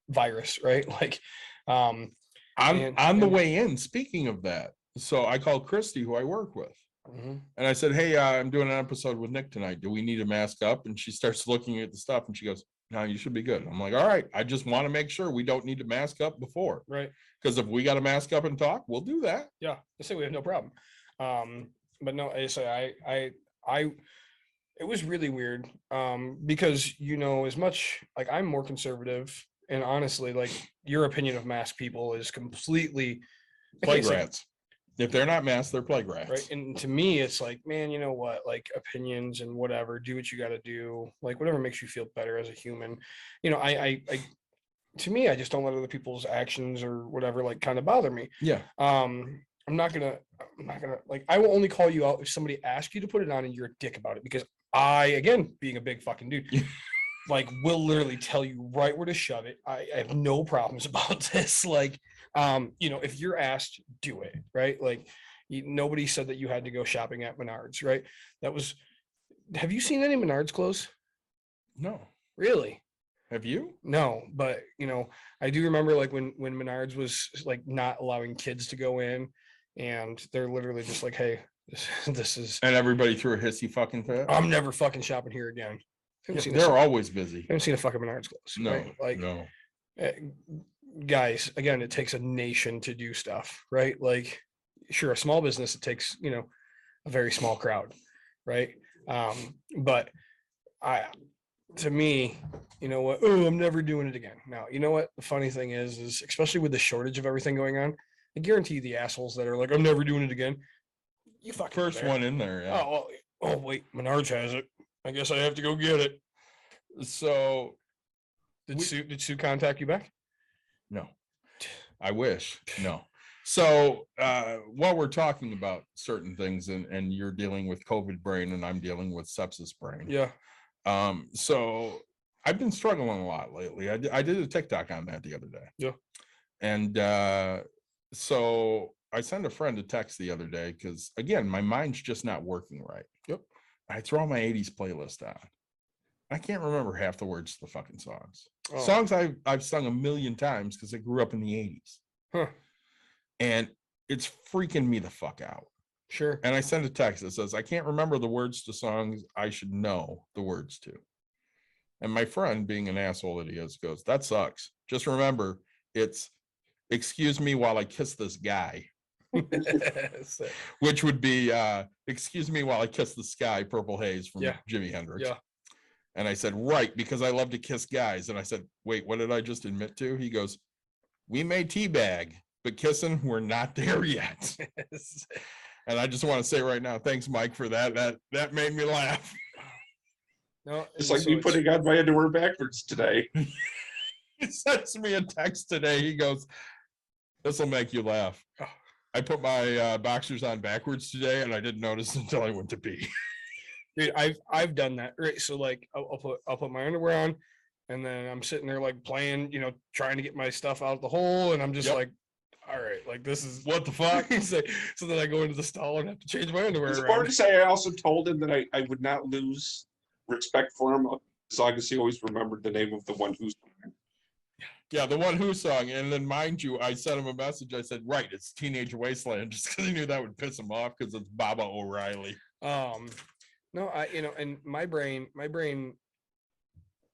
virus. Right. Like, on the way in, speaking of that. So I called Christy, who I work with. And I said, hey, I'm doing an episode with Nick tonight. Do we need to mask up? And she starts looking at the stuff and she goes, no, you should be good. I'm like, all right, I just want to make sure we don't need to mask up before. Right. Because if we got to mask up and talk, we'll do that. Yeah. I say we have no problem. But no, I say it was really weird. Because as much like I'm more conservative, and honestly, like your opinion of masked people is completely Plague rats. If they're not masked, they're plague rats. Right. And to me, it's like, man, you know what? Like opinions and whatever, do what you got to do. Like whatever makes you feel better as a human. To me, I just don't let other people's actions or whatever like kind of bother me. Yeah. I'm not gonna like, I will only call you out if somebody asks you to put it on and you're a dick about it, because I, again, being a big fucking dude, like will literally tell you right where to shove it. I have no problems about this. Like, if you're asked, do it, right? Like nobody said that you had to go shopping at Menards, right? Have you seen any Menards clothes? No. Really? Have you? No, but I do remember like when Menards was like not allowing kids to go in, and they're literally just like, hey, this is, And everybody threw a hissy fucking fit. I'm never fucking shopping here again. They're always busy. I haven't seen a fucking Menards clothes. No, right? Like, no. Guys, again, it takes a nation to do stuff, right? Like, sure, a small business, it takes, a very small crowd, right? But to me, you know what? Oh, I'm never doing it again. Now, you know what? The funny thing is especially with the shortage of everything going on, I guarantee the assholes that are like, I'm never doing it again. You fucking First one in there. Yeah. Oh, wait, Menards has it. I guess I have to go get it. So did Sue contact you back? No, I wish. No. So while we're talking about certain things and you're dealing with COVID brain and I'm dealing with sepsis brain. Yeah. So I've been struggling a lot lately. I did a TikTok on that the other day. Yeah. And so I sent a friend a text the other day because, again, my mind's just not working right. Yep. I throw my 80s playlist on. I can't remember half the words to the fucking songs. Oh. Songs I've sung a million times because I grew up in the 80s. Huh. And it's freaking me the fuck out. Sure. And I sent a text that says, I can't remember the words to songs I should know the words to. And my friend, being an asshole that he is, goes, that sucks. Just remember, it's excuse me while I kiss this guy. Which would be excuse me while I kiss the sky, Purple Haze from Jimi Hendrix. Yeah. And I said, right, because I love to kiss guys. And I said, wait, what did I just admit to? He goes, we may teabag, but kissing, we're not there yet. And I just want to say right now, thanks, Mike, for that. That made me laugh. No, It's like me putting on my underwear backwards today. He sends me a text today. He goes, this will make you laugh. I put my boxers on backwards today, and I didn't notice until I went to pee. Dude, I've done that. Right. So like I'll put my underwear on, and then I'm sitting there like playing, trying to get my stuff out of the hole, and I'm just like, all right, like this is what the fuck. So then I go into the stall and have to change my underwear. It's hard to say. I also told him that I would not lose respect for him as long as he always remembered the name of the One Who song. Yeah, the One Who song. And then mind you, I sent him a message. I said, right, it's Teenage Wasteland, just because I knew that would piss him off because it's Baba O'Reilly. No, and my brain,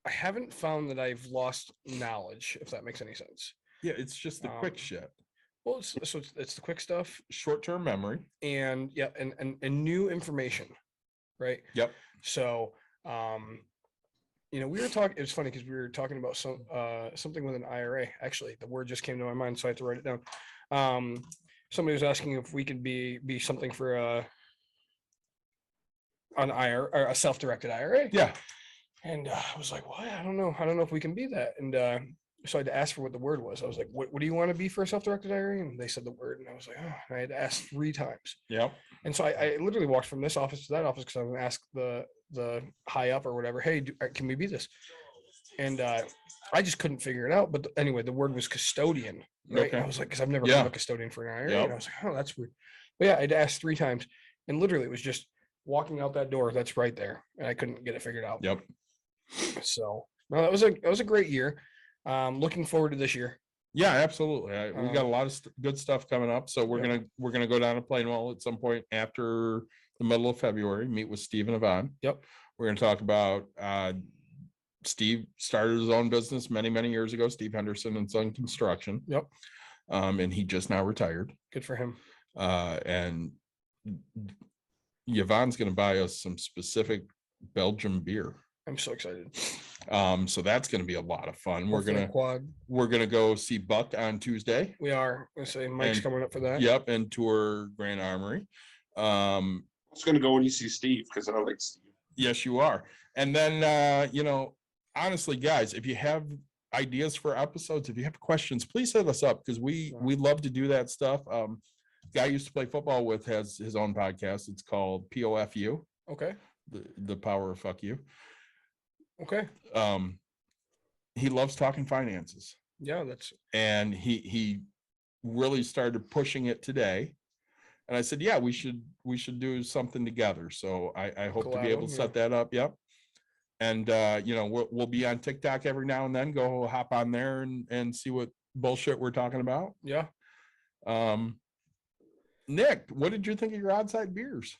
I haven't found that I've lost knowledge, if that makes any sense. Yeah, it's just the quick shit. Well, it's the quick stuff, short-term memory, and and new information, right? Yep. So, we were talking. It was funny because we were talking about something with an IRA. Actually, the word just came to my mind, so I had to write it down. Somebody was asking if we could be something for an IRA or a self-directed IRA. Yeah. And I was like, what? I don't know if we can be that. And so I had to ask for what the word was. I was like, what do you want to be for a self-directed IRA? And they said the word, and I was like, oh, and I had to ask 3 times. Yep. And so I literally walked from this office to that office because I was going to ask the high up or whatever, hey, can we be this? And I just couldn't figure it out. But anyway, the word was custodian. Right. Okay. And I was like, because I've never heard of a custodian for an IRA. Yep. And I was like, oh, that's weird. But yeah, I had to ask 3 times. And literally it was just walking out that door. That's right there. And I couldn't get it figured out. Yep. So no, that was a great year. Looking forward to this year. Yeah, absolutely. We got a lot of good stuff coming up. So we're gonna go down to Plainwell at some point after the middle of February. Meet with Steve and Yvonne. Yep. We're gonna talk about Steve started his own business many, many years ago, Steve Henderson and Son Construction. Yep. And he just now retired. Good for him. And Yvonne's going to buy us some specific Belgian beer. I'm so excited. So that's going to be a lot of fun. Hopefully quad. We're gonna go see Buck on Tuesday. We are. I say Mike's And- coming up for that. Yep, and tour Grand Armory. I was gonna go when you see Steve, because I like Steve. Yes, you are. And then honestly, guys, if you have ideas for episodes, if you have questions, please hit us up, because we love to do that stuff. Guy I used to play football with has his own podcast. It's called POFU, Okay. the power of fuck you. Okay. He loves talking finances, Yeah, that's and he really started pushing it today. And I said, yeah, we should do something together. So I hope to be able to set that up. Yep. And we'll be on TikTok every now and then. Go hop on there and see what bullshit we're talking about. yeah. Nick, what did you think of your outside beers?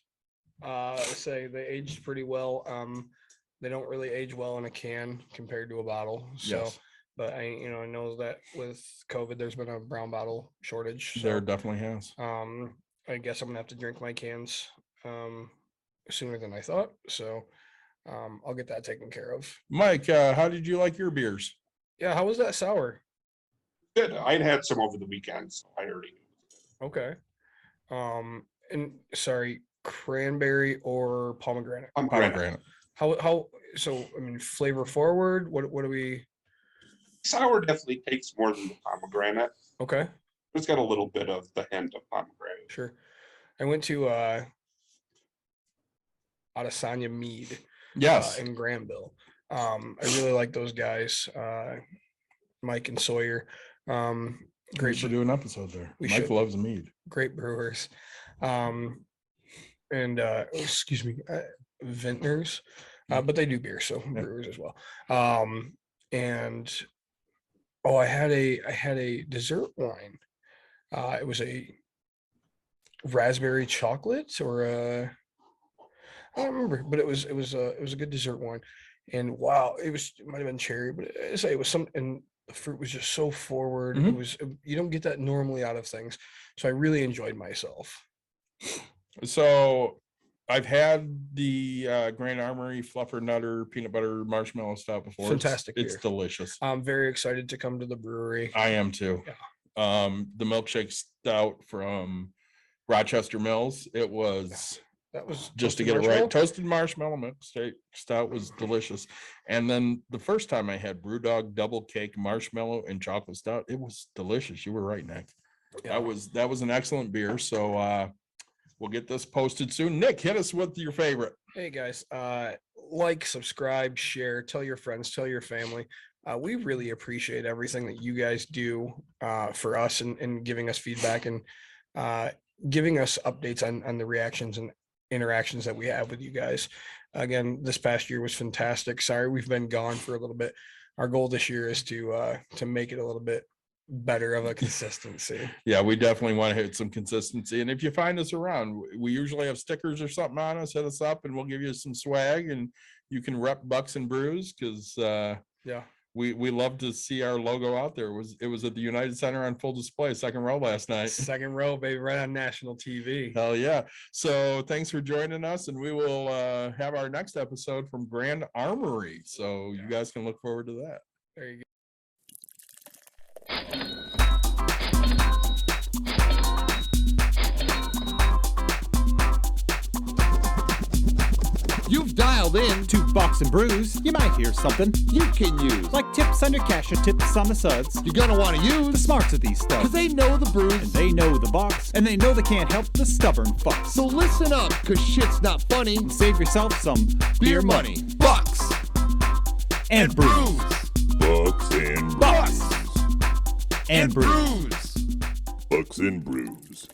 Say they aged pretty well. They don't really age well in a can compared to a bottle. So, Yes. but I know that with COVID, there's been a brown bottle shortage. So, There definitely has. I guess I'm gonna have to drink my cans sooner than I thought. So, I'll get that taken care of. Mike, how did you like your beers? Yeah, how was that sour? Good. I'd had some over the weekend, so I already knew. Okay. And sorry, cranberry or pomegranate? Pomegranate. How? So I mean, flavor forward. What do we? Sour definitely takes more than the pomegranate. Okay. It's got a little bit of the hint of pomegranate. Sure. I went to Adesanya Mead Yes. in Granville. I really like those guys, Mike and Sawyer. We Great, should do an episode there. We Mike should. loves mead. great brewers. Excuse me, vintners, but they do beer, so Yeah. brewers as well. And I had a dessert wine. It was a raspberry chocolate or I don't remember, but it was a good dessert wine. And wow, it might have been cherry, but it was some, and the fruit was just so forward. Mhm. It was, you don't get that normally out of things. So I really enjoyed myself. So I've had the Grand Armory Fluffer Nutter Peanut Butter Marshmallow Stout before. Fantastic It's beer. delicious. I'm very excited to come to the brewery. I am too. Yeah. The milkshake stout from Rochester Mills. It was That was just to toasted get it marshmallow? right. Toasted marshmallow milkshake stout was delicious. And then the first time I had Brewdog Double Cake Marshmallow and Chocolate Stout, it was delicious. You were right, Nick. Yeah. That was an excellent beer. So we'll get this posted soon. Nick, hit us with your favorite. Hey guys, like, subscribe, share, tell your friends, tell your family. We really appreciate everything that you guys do for us and giving us feedback and giving us updates on the reactions and interactions that we have with you guys. Again, this past year was fantastic. Sorry we've been gone for a little bit. Our goal this year is to make it a little bit better of a consistency. Yeah, we definitely want to hit some consistency. And if you find us around, we usually have stickers or something on us. Hit us up and we'll give you some swag, and you can rep Bucks and Brews, because Yeah. we love to see our logo out there. It was at the United Center on full display, second row last night. Second row, baby, right on national TV. Hell yeah. So thanks for joining us, and we will have our next episode from Grand Armory. So you guys can look forward to that. There you go. You've dialed in To Box and Brews, you might hear something you can use. like tips on your cash or tips on the suds. You're gonna want to The use smarts of these because stuff. they know the brews. And they know the box, and they know they can't help the stubborn fucks. So listen up, cause shit's not funny. Save yourself some Beer money, bucks, and brews. Bucks and Bucks and brews. brews. Bucks and Brews.